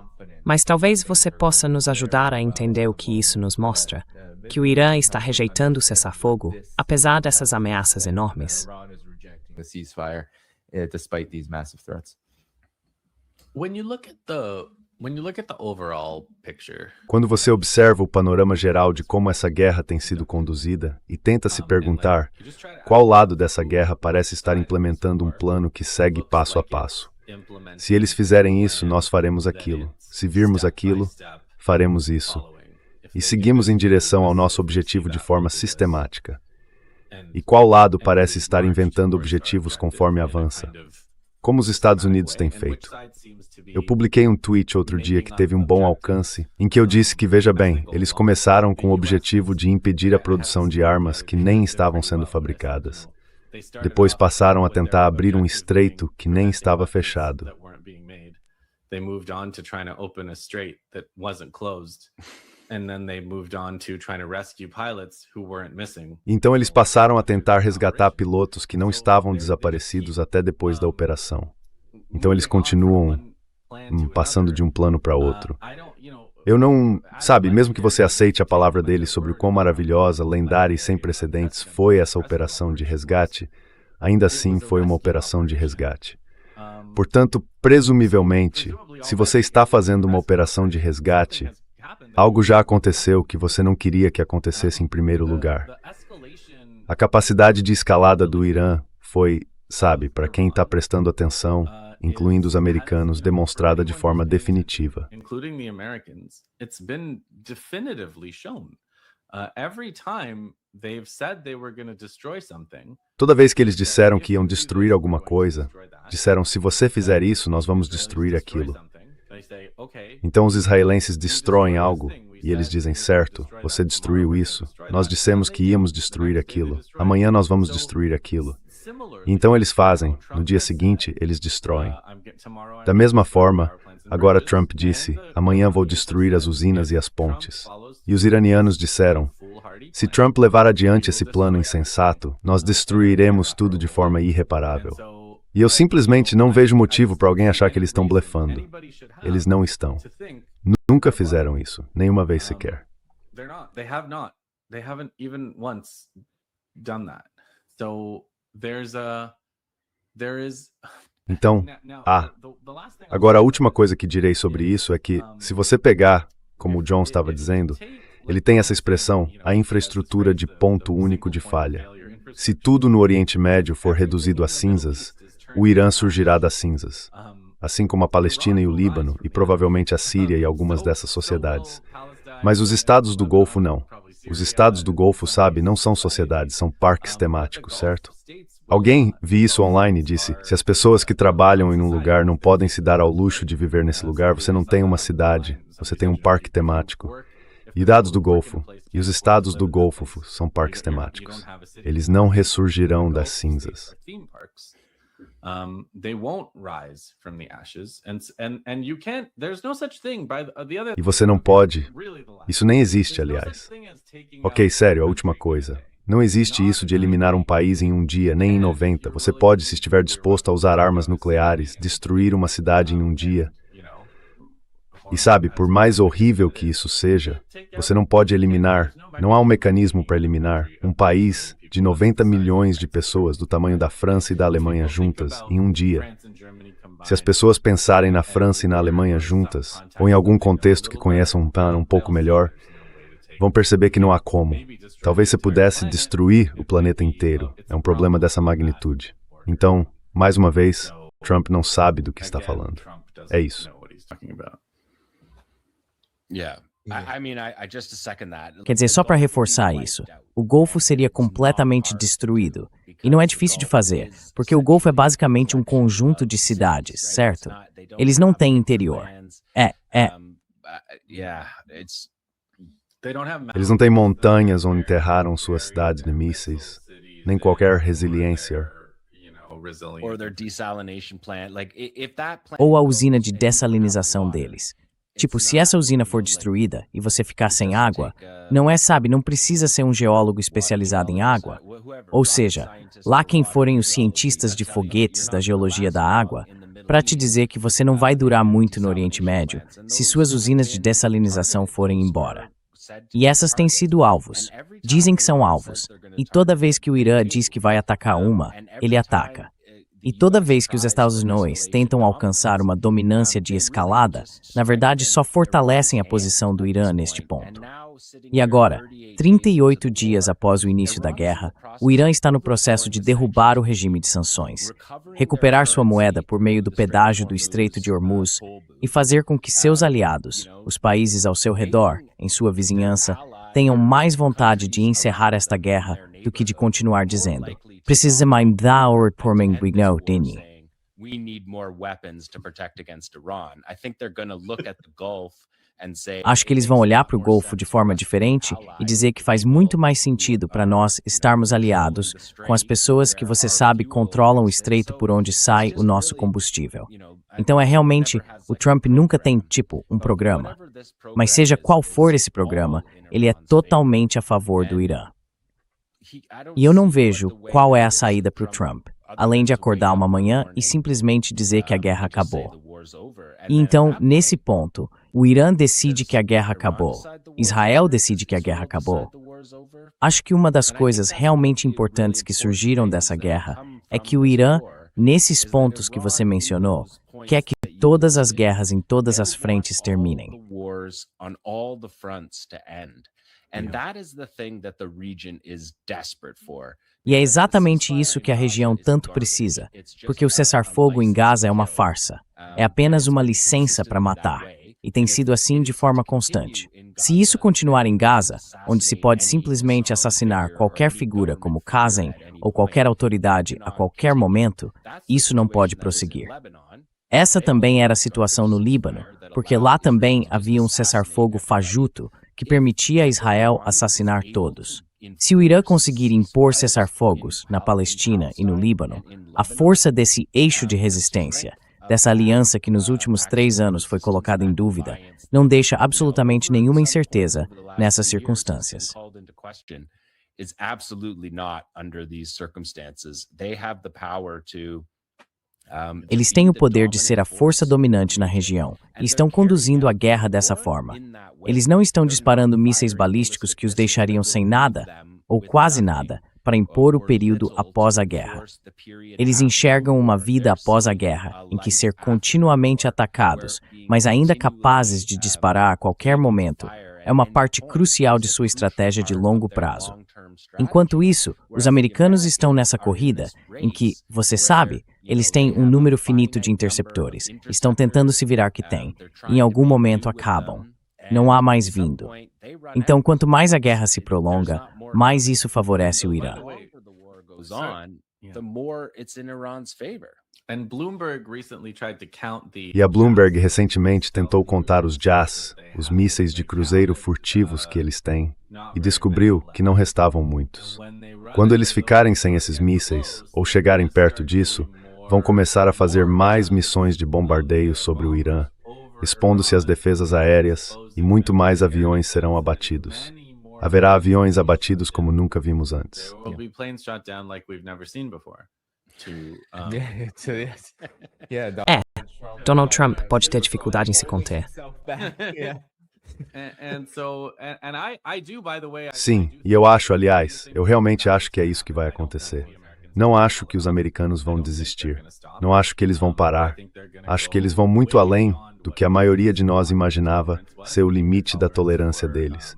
Mas talvez você possa nos ajudar a entender o que isso nos mostra, que o Irã está rejeitando o cessar-fogo, apesar dessas ameaças enormes. Quando você observa o panorama geral de como essa guerra tem sido conduzida e tenta se perguntar qual lado dessa guerra parece estar implementando um plano que segue passo a passo. Se eles fizerem isso, nós faremos aquilo. Se virmos aquilo, faremos isso. E seguimos em direção ao nosso objetivo de forma sistemática. E qual lado parece estar inventando objetivos conforme avança? Como os Estados Unidos têm feito? Eu publiquei um tweet outro dia que teve um bom alcance, em que eu disse que, veja bem, eles começaram com o objetivo de impedir a produção de armas que nem estavam sendo fabricadas. Depois passaram a tentar abrir um estreito que nem estava fechado. Então eles passaram a tentar resgatar pilotos que não estavam desaparecidos até depois da operação. Então eles continuam passando de um plano para outro. Eu não... Sabe, mesmo que você aceite a palavra deles sobre o quão maravilhosa, lendária e sem precedentes foi essa operação de resgate, ainda assim foi uma operação de resgate. Portanto, presumivelmente, se você está fazendo uma operação de resgate, algo já aconteceu que você não queria que acontecesse em primeiro lugar. A capacidade de escalada do Irã foi, sabe, para quem está prestando atenção, incluindo os americanos, demonstrada de forma definitiva. Toda vez que eles disseram que iam destruir alguma coisa, disseram: se você fizer isso, nós vamos destruir aquilo. Então os israelenses destroem algo e eles dizem: certo, você destruiu isso. Nós dissemos que íamos destruir aquilo. Amanhã nós vamos destruir aquilo. E então eles fazem. No dia seguinte, eles destroem. Da mesma forma, agora Trump disse: amanhã vou destruir as usinas e as pontes. E os iranianos disseram: se Trump levar adiante esse plano insensato, nós destruiremos tudo de forma irreparável. E eu simplesmente não vejo motivo para alguém achar que eles estão blefando. Eles não estão. Nunca fizeram isso, nenhuma vez sequer. Então, agora a última coisa que direi sobre isso é que, se você pegar, como o John estava dizendo, ele tem essa expressão, a infraestrutura de ponto único de falha. Se tudo no Oriente Médio for reduzido a cinzas, o Irã surgirá das cinzas, assim como a Palestina e o Líbano, e provavelmente a Síria e algumas dessas sociedades. Mas os estados do Golfo não. Os estados do Golfo, sabe, não são sociedades, são parques temáticos, certo? Alguém, vi isso online, disse: se as pessoas que trabalham em um lugar não podem se dar ao luxo de viver nesse lugar, você não tem uma cidade, você tem um parque temático. E dados do Golfo. E os estados do Golfo são parques temáticos. Eles não ressurgirão das cinzas. E você não pode. Isso nem existe, aliás. Ok, sério, a última coisa. Não existe isso de eliminar um país em um dia, nem em 90. Você pode, se estiver disposto a usar armas nucleares, destruir uma cidade em um dia. E sabe, por mais horrível que isso seja, você não pode eliminar, não há um mecanismo para eliminar, um país de 90 milhões de pessoas do tamanho da França e da Alemanha juntas em um dia. Se as pessoas pensarem na França e na Alemanha juntas, ou em algum contexto que conheçam um pouco melhor, vão perceber que não há como. Talvez você pudesse destruir o planeta inteiro. É um problema dessa magnitude. Então, mais uma vez, Trump não sabe do que está falando. É isso. Quer dizer, só para reforçar isso, o Golfo seria completamente destruído. E não é difícil de fazer, porque o Golfo é basicamente um conjunto de cidades, certo? Eles não têm interior. Eles não têm montanhas onde enterraram suas cidades de mísseis, nem qualquer resiliência. Ou a usina de dessalinização deles. Tipo, se essa usina for destruída e você ficar sem água, não precisa ser um geólogo especializado em água. Ou seja, lá quem forem os cientistas de foguetes da geologia da água, para te dizer que você não vai durar muito no Oriente Médio se suas usinas de dessalinização forem embora. E essas têm sido alvos. Dizem que são alvos. E toda vez que o Irã diz que vai atacar uma, ele ataca. E toda vez que os Estados Unidos tentam alcançar uma dominância de escalada, na verdade só fortalecem a posição do Irã neste ponto. E agora, 38 dias após o início da guerra, o Irã está no processo de derrubar o regime de sanções, recuperar sua moeda por meio do pedágio do Estreito de Hormuz e fazer com que seus aliados, os países ao seu redor, em sua vizinhança, tenham mais vontade de encerrar esta guerra do que de continuar dizendo: precisamos dar o retorno Dini. Acho que eles vão olhar para o Golfo de forma diferente e dizer que faz muito mais sentido para nós estarmos aliados com as pessoas que você sabe controlam o estreito por onde sai o nosso combustível. Então realmente, o Trump nunca tem, um programa. Mas seja qual for esse programa, ele é totalmente a favor do Irã. E eu não vejo qual é a saída para o Trump, além de acordar uma manhã e simplesmente dizer que a guerra acabou. E então, nesse ponto, o Irã decide que a guerra acabou. Israel decide que a guerra acabou. Acho que uma das coisas realmente importantes que surgiram dessa guerra é que o Irã, nesses pontos que você mencionou, quer que todas as guerras em todas as frentes terminem. E é exatamente isso que a região tanto precisa, porque o cessar-fogo em Gaza é uma farsa. É apenas uma licença para matar, e tem sido assim de forma constante. Se isso continuar em Gaza, onde se pode simplesmente assassinar qualquer figura como Qasem ou qualquer autoridade a qualquer momento, isso não pode prosseguir. Essa também era a situação no Líbano, porque lá também havia um cessar-fogo fajuto que permitia a Israel assassinar todos. Se o Irã conseguir impor cessar-fogos na Palestina e no Líbano, a força desse eixo de resistência, dessa aliança que nos últimos 3 anos foi colocada em dúvida, não deixa absolutamente nenhuma incerteza nessas circunstâncias. Eles têm o poder de ser a força dominante na região e estão conduzindo a guerra dessa forma. Eles não estão disparando mísseis balísticos que os deixariam sem nada, ou quase nada, para impor o período após a guerra. Eles enxergam uma vida após a guerra, em que ser continuamente atacados, mas ainda capazes de disparar a qualquer momento, é uma parte crucial de sua estratégia de longo prazo. Enquanto isso, os americanos estão nessa corrida, em que, você sabe, eles têm um número finito de interceptores, estão tentando se virar que têm, e em algum momento acabam. Não há mais vindo. Então, quanto mais a guerra se prolonga, mais isso favorece o Irã. the more it's in Iran's favor. E a Bloomberg recentemente tentou contar os JAS, os mísseis de cruzeiro furtivos que eles têm, e descobriu que não restavam muitos. Quando eles ficarem sem esses mísseis, ou chegarem perto disso, vão começar a fazer mais missões de bombardeio sobre o Irã, expondo-se às defesas aéreas, e muito mais aviões serão abatidos. Haverá aviões abatidos como nunca vimos antes. Donald Trump pode ter dificuldade em se conter. Sim, e eu acho, aliás, eu realmente acho que é isso que vai acontecer. Não acho que os americanos vão desistir. Não acho que eles vão parar. Acho que eles vão muito além do que a maioria de nós imaginava ser o limite da tolerância deles.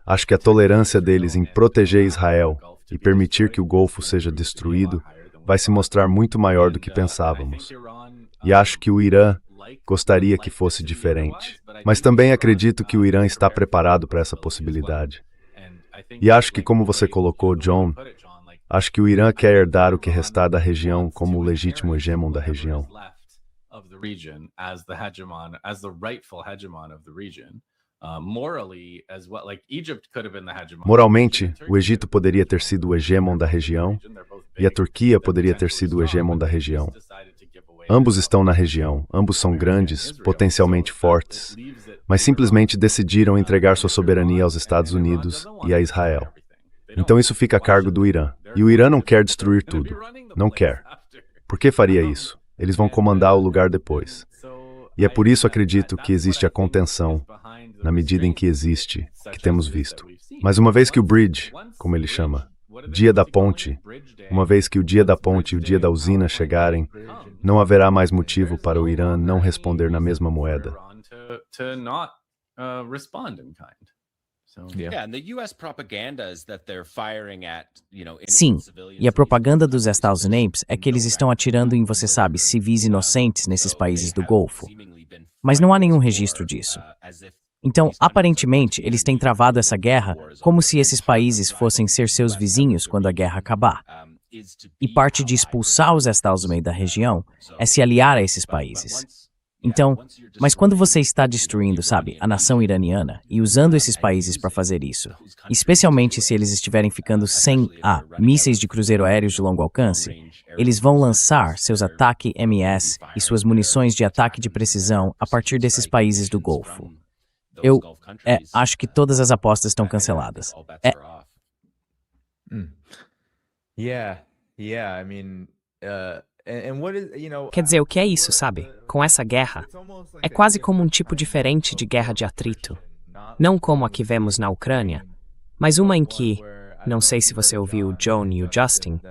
Acho que a tolerância deles em proteger Israel e permitir que o Golfo seja destruído vai se mostrar muito maior do que pensávamos. E acho que o Irã gostaria que fosse diferente. Mas também acredito que o Irã está preparado para essa possibilidade. E acho que, como você colocou, John, acho que o Irã quer herdar o que restar da região como o legítimo hegemon da região. Moralmente, o Egito poderia ter sido o hegemon da região e a Turquia poderia ter sido o hegemon da região. Ambos estão na região, ambos são grandes, potencialmente fortes, mas simplesmente decidiram entregar sua soberania aos Estados Unidos e a Israel. Então isso fica a cargo do Irã. E o Irã não quer destruir tudo. Não quer. Por que faria isso? Eles vão comandar o lugar depois. E é por isso acredito que existe a contenção, na medida em que existe, que temos visto. Mas uma vez que o bridge, como ele chama, dia da ponte, uma vez que o dia da ponte e o dia da usina chegarem, não haverá mais motivo para o Irã não responder na mesma moeda. Sim, e a propaganda dos Estados Unidos é que eles estão atirando em, você sabe, civis inocentes nesses países do Golfo. Mas não há nenhum registro disso. Então, aparentemente, eles têm travado essa guerra como se esses países fossem ser seus vizinhos quando a guerra acabar. E parte de expulsar os Estados Unidos da região é se aliar a esses países. Então, mas quando você está destruindo, sabe, a nação iraniana e usando esses países para fazer isso, especialmente se eles estiverem ficando sem mísseis de cruzeiro aéreos de longo alcance, eles vão lançar seus ataques MS e suas munições de ataque de precisão a partir desses países do Golfo. Eu acho que todas as apostas estão canceladas. Quer dizer, o que é isso, sabe? Com essa guerra, é quase como um tipo diferente de guerra de atrito. Não como a que vemos na Ucrânia, mas uma em que, não sei se você ouviu o John e o Justin,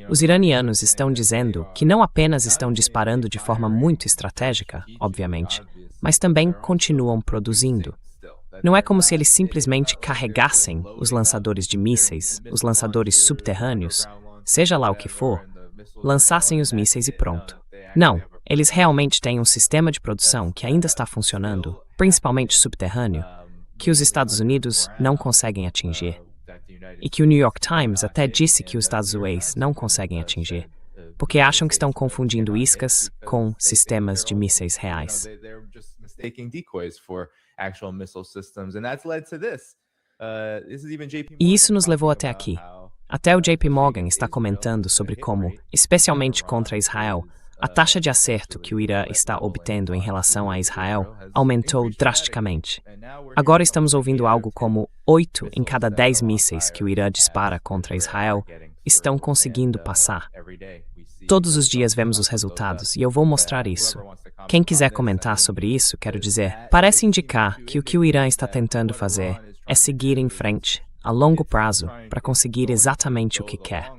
os iranianos estão dizendo que não apenas estão disparando de forma muito estratégica, obviamente, mas também continuam produzindo. Não é como se eles simplesmente carregassem os lançadores de mísseis, os lançadores subterrâneos, seja lá o que for, lançassem os mísseis e pronto. Não, eles realmente têm um sistema de produção que ainda está funcionando, principalmente subterrâneo, que os Estados Unidos não conseguem atingir. E que o New York Times até disse que os Estados Unidos não conseguem atingir, porque acham que estão confundindo iscas com sistemas de mísseis reais. E isso nos levou até aqui. Até o JP Morgan está comentando sobre como, especialmente contra Israel, a taxa de acerto que o Irã está obtendo em relação a Israel aumentou drasticamente. Agora estamos ouvindo algo como 8 em cada 10 mísseis que o Irã dispara contra Israel estão conseguindo passar. Todos os dias vemos os resultados e eu vou mostrar isso. Quem quiser comentar sobre isso, quero dizer, parece indicar que o Irã está tentando fazer é seguir em frente, a longo prazo, para conseguir exatamente o que quer.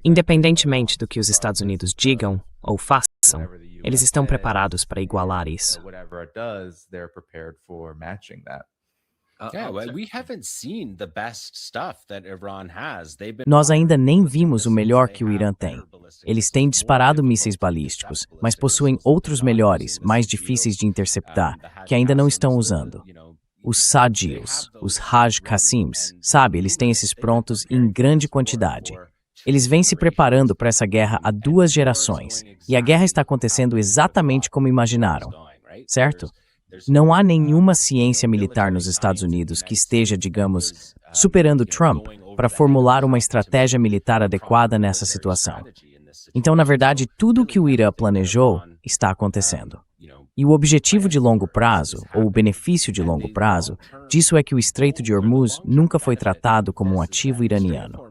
Independentemente do que os Estados Unidos digam ou façam, eles estão preparados para igualar isso. Nós ainda nem vimos o melhor que o Irã tem. Eles têm disparado mísseis balísticos, mas possuem outros melhores, mais difíceis de interceptar, que ainda não estão usando. Os Sadils, os Haj Qassims, sabe, eles têm esses prontos em grande quantidade. Eles vêm se preparando para essa guerra há 2 gerações, e a guerra está acontecendo exatamente como imaginaram, certo? Não há nenhuma ciência militar nos Estados Unidos que esteja, digamos, superando Trump para formular uma estratégia militar adequada nessa situação. Então, na verdade, tudo o que o Irã planejou está acontecendo. E o objetivo de longo prazo, ou o benefício de longo prazo, disso é que o Estreito de Hormuz nunca foi tratado como um ativo iraniano.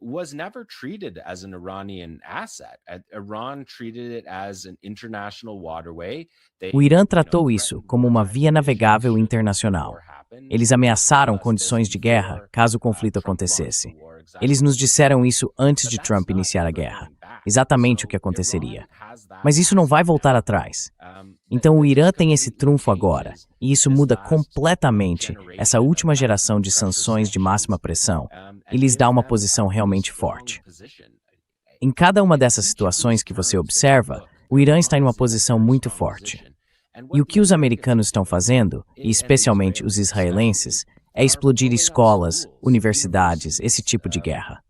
Was never treated as an Iranian asset. Iran treated it as an international waterway. O Irã tratou isso como uma via navegável internacional. Eles ameaçaram condições de guerra caso o conflito acontecesse. Eles nos disseram isso antes de Trump iniciar a guerra. Exatamente o que aconteceria. Mas isso não vai voltar atrás. Então o Irã tem esse trunfo agora, e isso muda completamente essa última geração de sanções de máxima pressão e lhes dá uma posição realmente forte. Em cada uma dessas situações que você observa, o Irã está em uma posição muito forte. E o que os americanos estão fazendo, e especialmente os israelenses, é explodir escolas, universidades, esse tipo de guerra.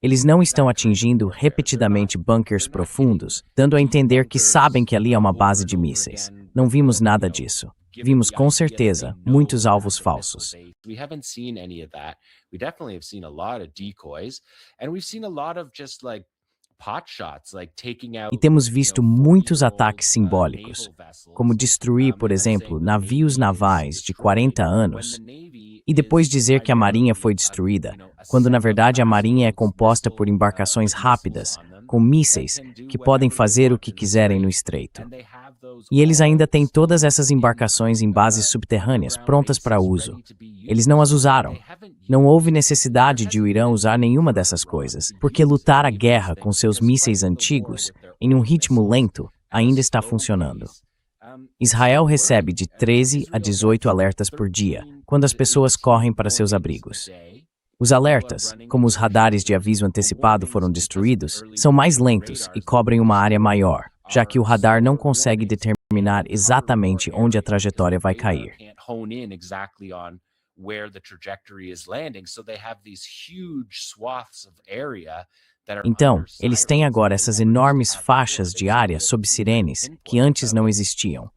Eles não estão atingindo repetidamente bunkers profundos, dando a entender que sabem que ali é uma base de mísseis. Não vimos nada disso. Vimos com certeza muitos alvos falsos. We haven't seen any of that. We definitely have seen a lot of decoys, and we've seen a lot of just like pot shots, like taking out. E temos visto muitos ataques simbólicos, como destruir, por exemplo, navios navais de 40 anos, e depois dizer que a marinha foi destruída, quando na verdade a marinha é composta por embarcações rápidas, com mísseis, que podem fazer o que quiserem no estreito. E eles ainda têm todas essas embarcações em bases subterrâneas, prontas para uso. Eles não as usaram. Não houve necessidade de o Irã usar nenhuma dessas coisas, porque lutar a guerra com seus mísseis antigos, em um ritmo lento, ainda está funcionando. Israel recebe de 13 a 18 alertas por dia, quando as pessoas correm para seus abrigos. Os alertas, como os radares de aviso antecipado foram destruídos, são mais lentos e cobrem uma área maior, já que o radar não consegue determinar exatamente onde a trajetória vai cair. Então, eles têm agora essas enormes faixas de área sob sirenes que antes não existiam.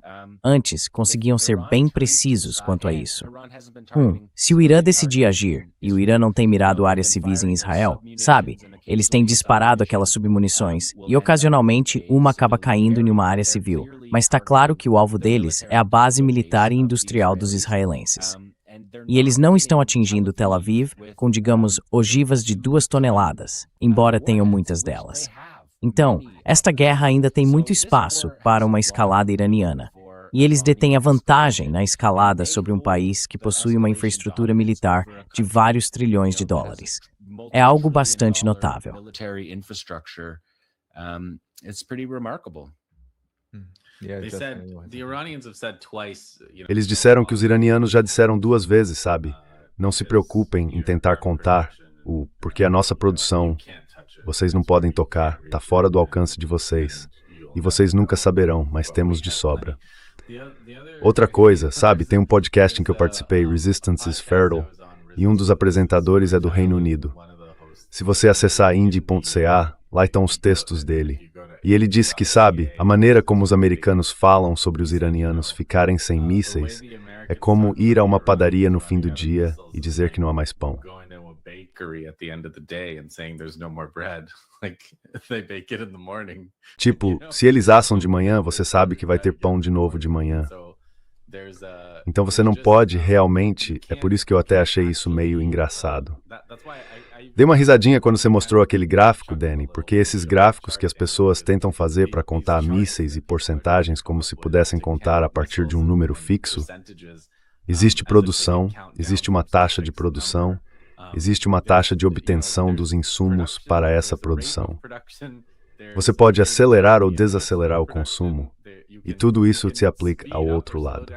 Antes, conseguiam ser bem precisos quanto a isso. Se o Irã decidir agir, e o Irã não tem mirado áreas civis em Israel, sabe, eles têm disparado aquelas submunições, e ocasionalmente uma acaba caindo em uma área civil, mas está claro que o alvo deles é a base militar e industrial dos israelenses. E eles não estão atingindo Tel Aviv com, digamos, ogivas de 2 toneladas, embora tenham muitas delas. Então, esta guerra ainda tem muito espaço para uma escalada iraniana, e eles detêm a vantagem na escalada sobre um país que possui uma infraestrutura militar de vários trilhões de dólares. É algo bastante notável. Eles disseram que os iranianos já disseram 2 vezes, sabe? Não se preocupem em tentar contar porque a nossa produção, vocês não podem tocar, está fora do alcance de vocês. E vocês nunca saberão, mas temos de sobra. Outra coisa, sabe, tem um podcast em que eu participei, Resistance is Fertile, e um dos apresentadores é do Reino Unido. Se você acessar indie.ca, lá estão os textos dele. E ele disse que, sabe, a maneira como os americanos falam sobre os iranianos ficarem sem mísseis é como ir a uma padaria no fim do dia e dizer que não há mais pão. Tipo, se eles assam de manhã, você sabe que vai ter pão de novo de manhã. Então você não pode realmente, é por isso que eu até achei isso meio engraçado. Dei uma risadinha quando você mostrou aquele gráfico, Danny, porque esses gráficos que as pessoas tentam fazer para contar mísseis e porcentagens como se pudessem contar a partir de um número fixo, existe produção, existe uma taxa de produção, existe uma taxa de obtenção dos insumos para essa produção. Você pode acelerar ou desacelerar o consumo, e tudo isso se aplica ao outro lado.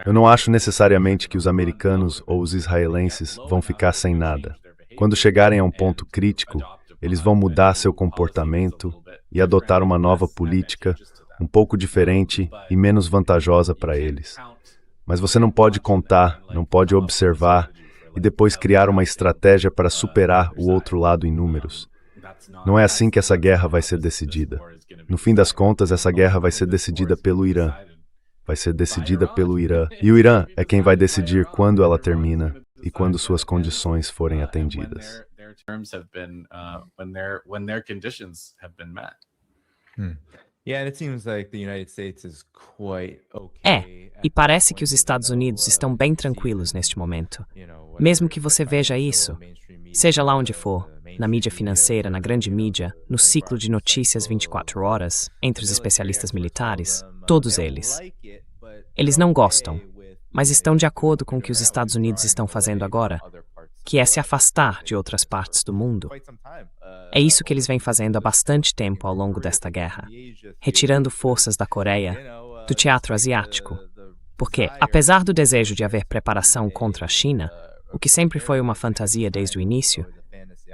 Eu não acho necessariamente que os americanos ou os israelenses vão ficar sem nada. Quando chegarem a um ponto crítico, eles vão mudar seu comportamento e adotar uma nova política um pouco diferente e menos vantajosa para eles. Mas você não pode contar, não pode observar e depois criar uma estratégia para superar o outro lado em números. Não é assim que essa guerra vai ser decidida. No fim das contas, essa guerra vai ser decidida pelo Irã. Vai ser decidida pelo Irã. E o Irã é quem vai decidir quando ela termina e quando suas condições forem atendidas. E parece que os Estados Unidos estão bem tranquilos neste momento. Mesmo que você veja isso, seja lá onde for, na mídia financeira, na grande mídia, no ciclo de notícias 24 horas, entre os especialistas militares, todos eles. Eles não gostam, mas estão de acordo com o que os Estados Unidos estão fazendo agora, que é se afastar de outras partes do mundo. É isso que eles vêm fazendo há bastante tempo ao longo desta guerra, retirando forças da Coreia, do teatro asiático. Porque, apesar do desejo de haver preparação contra a China, o que sempre foi uma fantasia desde o início,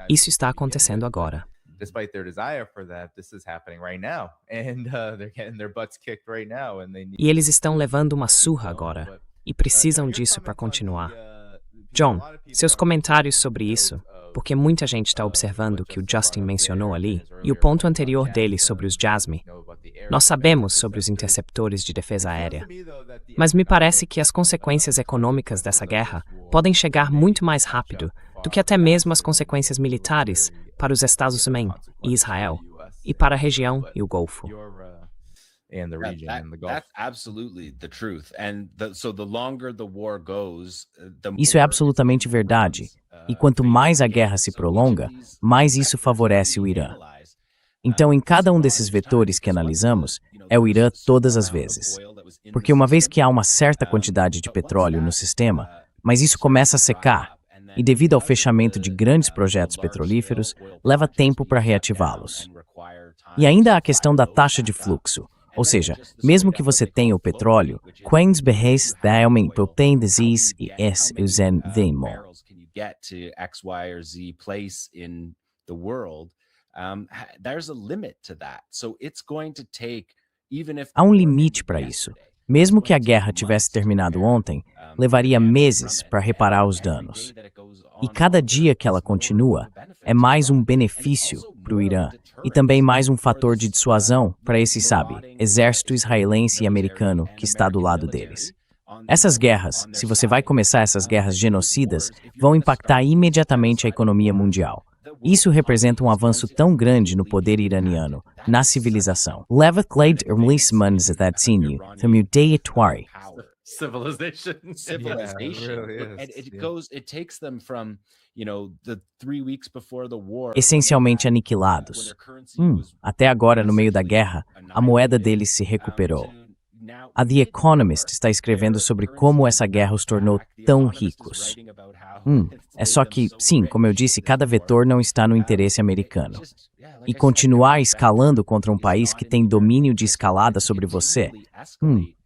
isso está acontecendo agora. Despite their desire for that, this is happening right now, and they're getting their butts kicked right now, and they need. E eles estão levando uma surra agora, e precisam disso para continuar. John, seus comentários sobre isso, porque muita gente está observando o que o Justin mencionou ali, e o ponto anterior dele sobre os JASSM. Nós sabemos sobre os interceptores de defesa aérea, mas me parece que as consequências econômicas dessa guerra podem chegar muito mais rápido do que até mesmo as consequências militares para os Estados Unidos e Israel, e para a região e o Golfo. Isso é absolutamente verdade. E quanto mais a guerra se prolonga, mais isso favorece o Irã. Então, em cada um desses vetores que analisamos, é o Irã todas as vezes. Porque uma vez que há uma certa quantidade de petróleo no sistema, mas isso começa a secar, e devido ao fechamento de grandes projetos petrolíferos, leva tempo para reativá-los. E ainda há a questão da taxa de fluxo, ou seja, mesmo que você tenha o petróleo, quantos barris de protein disease e usen vimo. Há um limite para isso. Mesmo que a guerra tivesse terminado ontem, levaria meses para reparar os danos. E cada dia que ela continua é mais um benefício para o Irã e também mais um fator de dissuasão para esse, exército israelense e americano que está do lado deles. Essas guerras, se você vai começar essas guerras genocidas, vão impactar imediatamente a economia mundial. Isso representa um avanço tão grande no poder iraniano, na civilização. Levat Glade Ermlismans Thatsinyu, Thamudayatwari. Civilization. It takes them from, the 3 weeks before the war. Essencialmente aniquilados. Até agora, no meio da guerra, a moeda deles se recuperou. A The Economist está escrevendo sobre como essa guerra os tornou tão ricos. É só que, sim, como eu disse, cada vetor não está no interesse americano. E continuar escalando contra um país que tem domínio de escalada sobre você?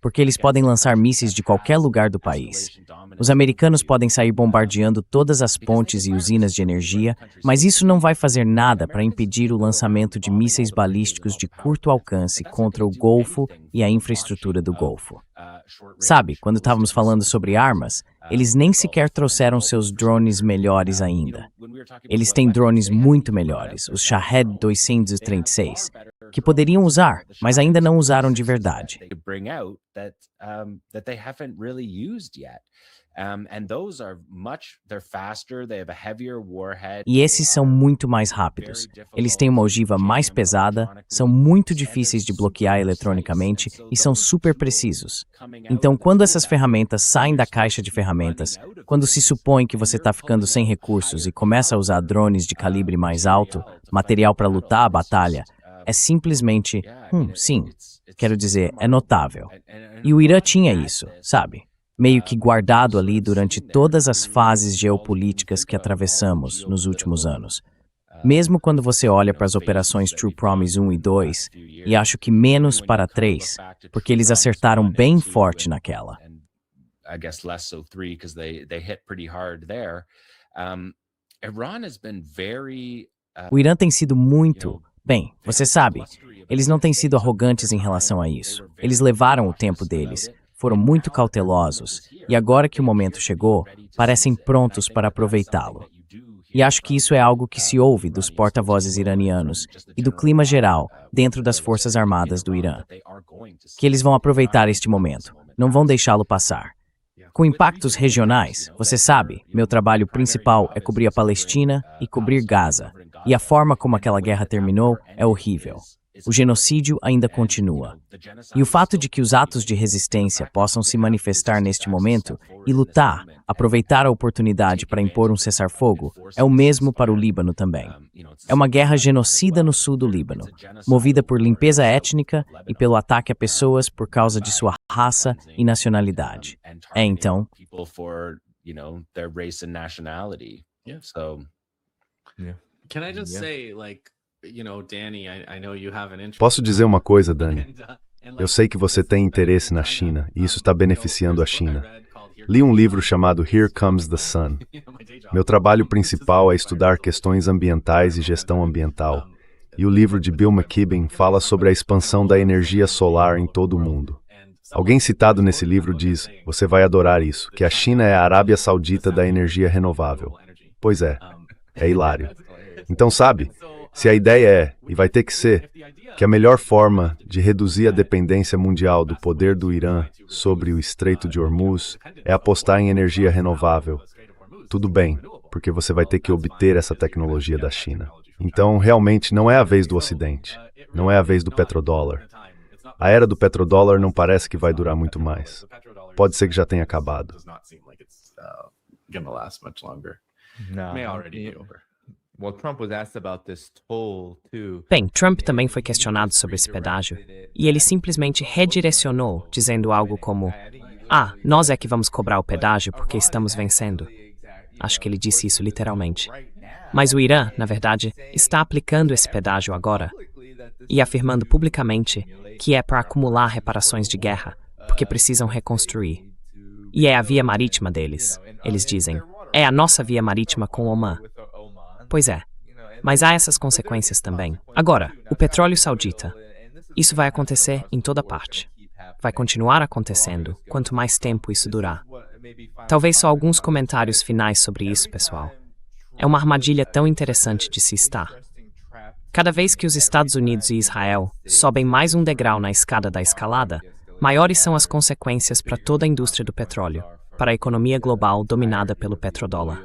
Porque eles podem lançar mísseis de qualquer lugar do país. Os americanos podem sair bombardeando todas as pontes e usinas de energia, mas isso não vai fazer nada para impedir o lançamento de mísseis balísticos de curto alcance contra o Golfo e a infraestrutura do Golfo. Sabe, quando estávamos falando sobre armas, eles nem sequer trouxeram seus drones melhores ainda. Eles têm drones muito melhores, os Shahed 236, que poderiam usar, mas ainda não usaram de verdade. E esses são muito mais rápidos. Eles têm uma ogiva mais pesada, são muito difíceis de bloquear eletronicamente e são super precisos. Então, quando essas ferramentas saem da caixa de ferramentas, quando se supõe que você está ficando sem recursos e começa a usar drones de calibre mais alto, material para lutar a batalha, é simplesmente, sim, quero dizer, é notável. E o Irã tinha isso, sabe? Meio que guardado ali durante todas as fases geopolíticas que atravessamos nos últimos anos. Mesmo quando você olha para as operações True Promise 1 e 2, e acho que menos para 3, porque eles acertaram bem forte naquela. O Irã tem sido muito... Bem, você sabe, eles não têm sido arrogantes em relação a isso. Eles levaram o tempo deles. foram muito cautelosos e agora que o momento chegou, parecem prontos para aproveitá-lo. E acho que isso é algo que se ouve dos porta-vozes iranianos e do clima geral dentro das Forças Armadas do Irã. Que eles vão aproveitar este momento, não vão deixá-lo passar. Com impactos regionais, você sabe, meu trabalho principal é cobrir a Palestina e cobrir Gaza. E a forma como aquela guerra terminou é horrível. O genocídio ainda continua. E o fato de que os atos de resistência possam se manifestar neste momento e lutar, aproveitar a oportunidade para impor um cessar-fogo, é o mesmo para o Líbano também. É uma guerra genocida no sul do Líbano, movida por limpeza étnica e pelo ataque a pessoas por causa de sua raça e nacionalidade. É então. Can I just say, like, Danny, I know you have an interest. Posso dizer uma coisa, Dani? Eu sei que você tem interesse na China e isso está beneficiando a China. Li um livro chamado Here Comes the Sun. Meu trabalho principal é estudar questões ambientais e gestão ambiental. E o livro de Bill McKibben fala sobre a expansão da energia solar em todo o mundo. Alguém citado nesse livro diz, você vai adorar isso, que a China é a Arábia Saudita da energia renovável. Pois é hilário. Então sabe, se a ideia é, e vai ter que ser, que a melhor forma de reduzir a dependência mundial do poder do Irã sobre o Estreito de Hormuz é apostar em energia renovável. Tudo bem, porque você vai ter que obter essa tecnologia da China. Então, realmente, não é a vez do Ocidente. Não é a vez do petrodólar. A era do petrodólar não parece que vai durar muito mais. Pode ser que já tenha acabado. Bem, Trump também foi questionado sobre esse pedágio, e ele simplesmente redirecionou, dizendo algo como: nós é que vamos cobrar o pedágio porque estamos vencendo. Acho que ele disse isso literalmente. Mas o Irã, na verdade, está aplicando esse pedágio agora, e afirmando publicamente que é para acumular reparações de guerra, porque precisam reconstruir. E é a via marítima deles, eles dizem. É a nossa via marítima com Omã. Pois é, mas há essas consequências também. Agora, o petróleo saudita. Isso vai acontecer em toda parte. Vai continuar acontecendo quanto mais tempo isso durar. Talvez só alguns comentários finais sobre isso, pessoal. É uma armadilha tão interessante de se estar. Cada vez que os Estados Unidos e Israel sobem mais um degrau na escada da escalada, maiores são as consequências para toda a indústria do petróleo, para a economia global dominada pelo petrodólar.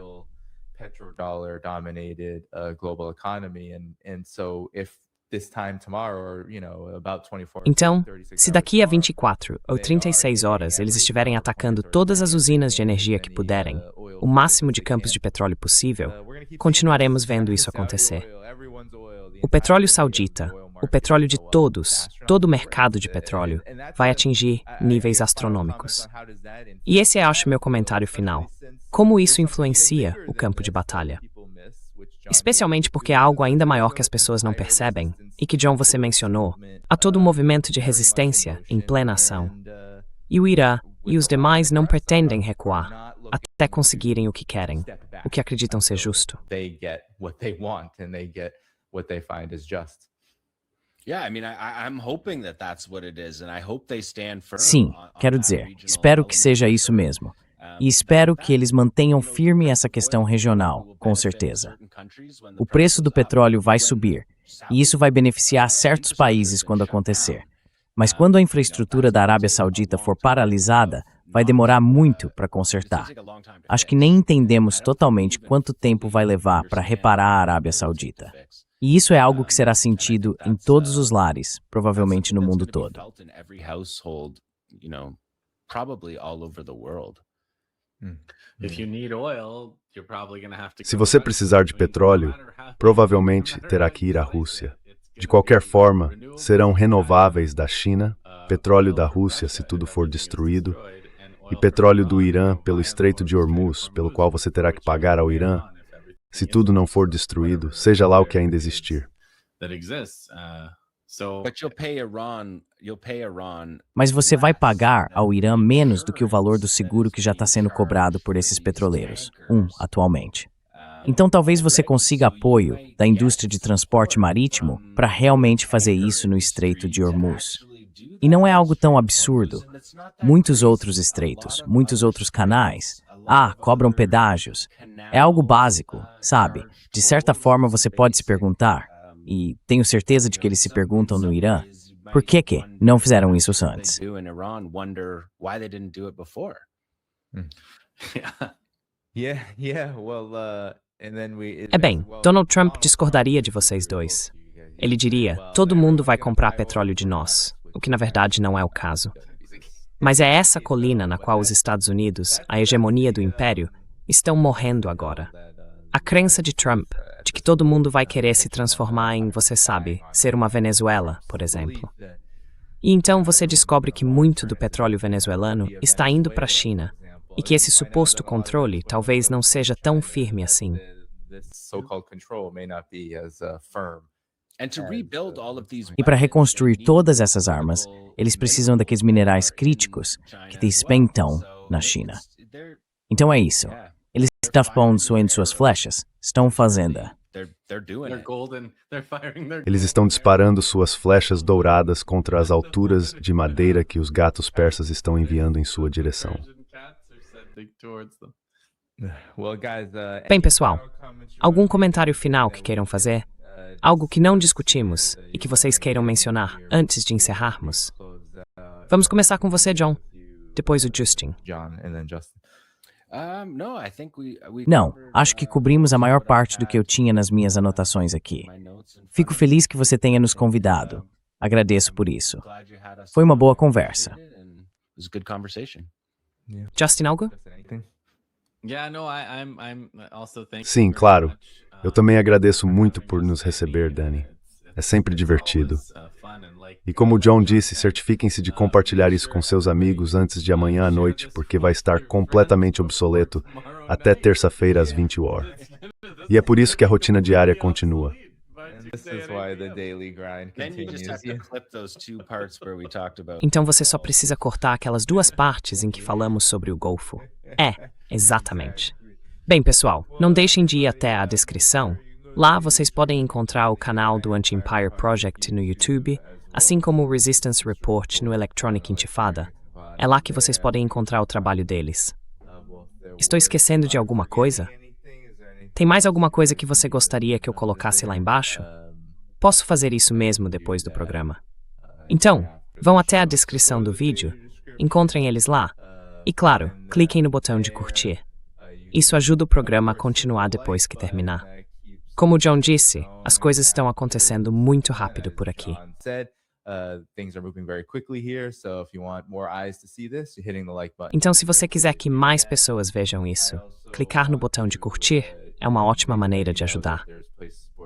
Então, se daqui a 24 ou 36 horas eles estiverem atacando todas as usinas de energia que puderem, o máximo de campos de petróleo possível, continuaremos vendo isso acontecer. O petróleo saudita, o petróleo de todos, todo o mercado de petróleo, vai atingir níveis astronômicos. E esse é, acho, meu comentário final. Como isso influencia o campo de batalha? Especialmente porque há algo ainda maior que as pessoas não percebem, e que, John, você mencionou, há todo um movimento de resistência em plena ação. E o Irã e os demais não pretendem recuar, até conseguirem o que querem, o que acreditam ser justo. Sim, quero dizer, espero que seja isso mesmo. E espero que eles mantenham firme essa questão regional, com certeza. O preço do petróleo vai subir, e isso vai beneficiar certos países quando acontecer. Mas quando a infraestrutura da Arábia Saudita for paralisada, vai demorar muito para consertar. Acho que nem entendemos totalmente quanto tempo vai levar para reparar a Arábia Saudita. E isso é algo que será sentido em todos os lares, provavelmente no mundo todo. Se você precisar de petróleo, provavelmente terá que ir à Rússia. De qualquer forma, serão renováveis da China, petróleo da Rússia se tudo for destruído, e petróleo do Irã pelo Estreito de Hormuz, pelo qual você terá que pagar ao Irã, se tudo não for destruído, seja lá o que ainda existir. Mas você vai pagar ao Irã menos do que o valor do seguro que já está sendo cobrado por esses petroleiros, atualmente. Então talvez você consiga apoio da indústria de transporte marítimo para realmente fazer isso no Estreito de Hormuz. E não é algo tão absurdo. Muitos outros estreitos, muitos outros canais, cobram pedágios. É algo básico, sabe? De certa forma você pode se perguntar, e tenho certeza de que eles se perguntam no Irã, por que não fizeram isso antes? É bem, Donald Trump discordaria de vocês dois. Ele diria, todo mundo vai comprar petróleo de nós, o que na verdade não é o caso. Mas é essa colina na qual os Estados Unidos, a hegemonia do império, estão morrendo agora. A crença de Trump de que todo mundo vai querer se transformar em, você sabe, ser uma Venezuela, por exemplo. E então você descobre que muito do petróleo venezuelano está indo para a China, e que esse suposto controle talvez não seja tão firme assim. E para reconstruir todas essas armas, eles precisam daqueles minerais críticos que despentam na China. Então é isso. Eles estão pondo suas flechas, estão fazendo. Eles estão disparando suas flechas douradas contra as alturas de madeira que os gatos persas estão enviando em sua direção. Bem, pessoal, algum comentário final que queiram fazer? Algo que não discutimos e que vocês queiram mencionar antes de encerrarmos? Vamos começar com você, John. Depois o Justin. Não, acho que cobrimos a maior parte do que eu tinha nas minhas anotações aqui. Fico feliz que você tenha nos convidado. Agradeço por isso. Foi uma boa conversa. Justin, algo? Sim, claro. Eu também agradeço muito por nos receber, Danny. É sempre divertido. E como o John disse, certifiquem-se de compartilhar isso com seus amigos antes de amanhã à noite, porque vai estar completamente obsoleto até terça-feira às 20 horas. E é por isso que a rotina diária continua. Então você só precisa cortar aquelas duas partes em que falamos sobre o Golfo. Exatamente. Bem, pessoal, não deixem de ir até a descrição. Lá vocês podem encontrar o canal do Anti-Empire Project no YouTube, assim como o Resistance Report no Electronic Intifada. É lá que vocês podem encontrar o trabalho deles. Estou esquecendo de alguma coisa? Tem mais alguma coisa que você gostaria que eu colocasse lá embaixo? Posso fazer isso mesmo depois do programa. Então, vão até a descrição do vídeo, encontrem eles lá, e claro, cliquem no botão de curtir. Isso ajuda o programa a continuar depois que terminar. Como o John disse, as coisas estão acontecendo muito rápido por aqui. Então, se você quiser que mais pessoas vejam isso, clicar no botão de curtir é uma ótima maneira de ajudar.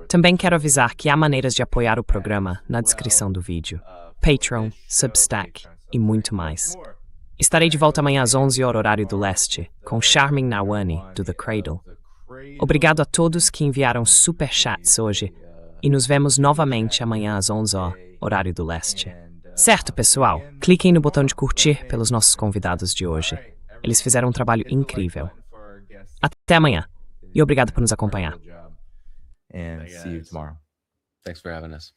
Também quero avisar que há maneiras de apoiar o programa na descrição do vídeo. Patreon, Substack e muito mais. Estarei de volta amanhã às 11 horas horário do leste, com Charming Nawani, do The Cradle. Obrigado a todos que enviaram superchats hoje e nos vemos novamente amanhã às 11 horas horário do leste. Certo, pessoal? Cliquem no botão de curtir pelos nossos convidados de hoje. Eles fizeram um trabalho incrível. Até amanhã. E obrigado por nos acompanhar. And see you tomorrow. Thanks for having us.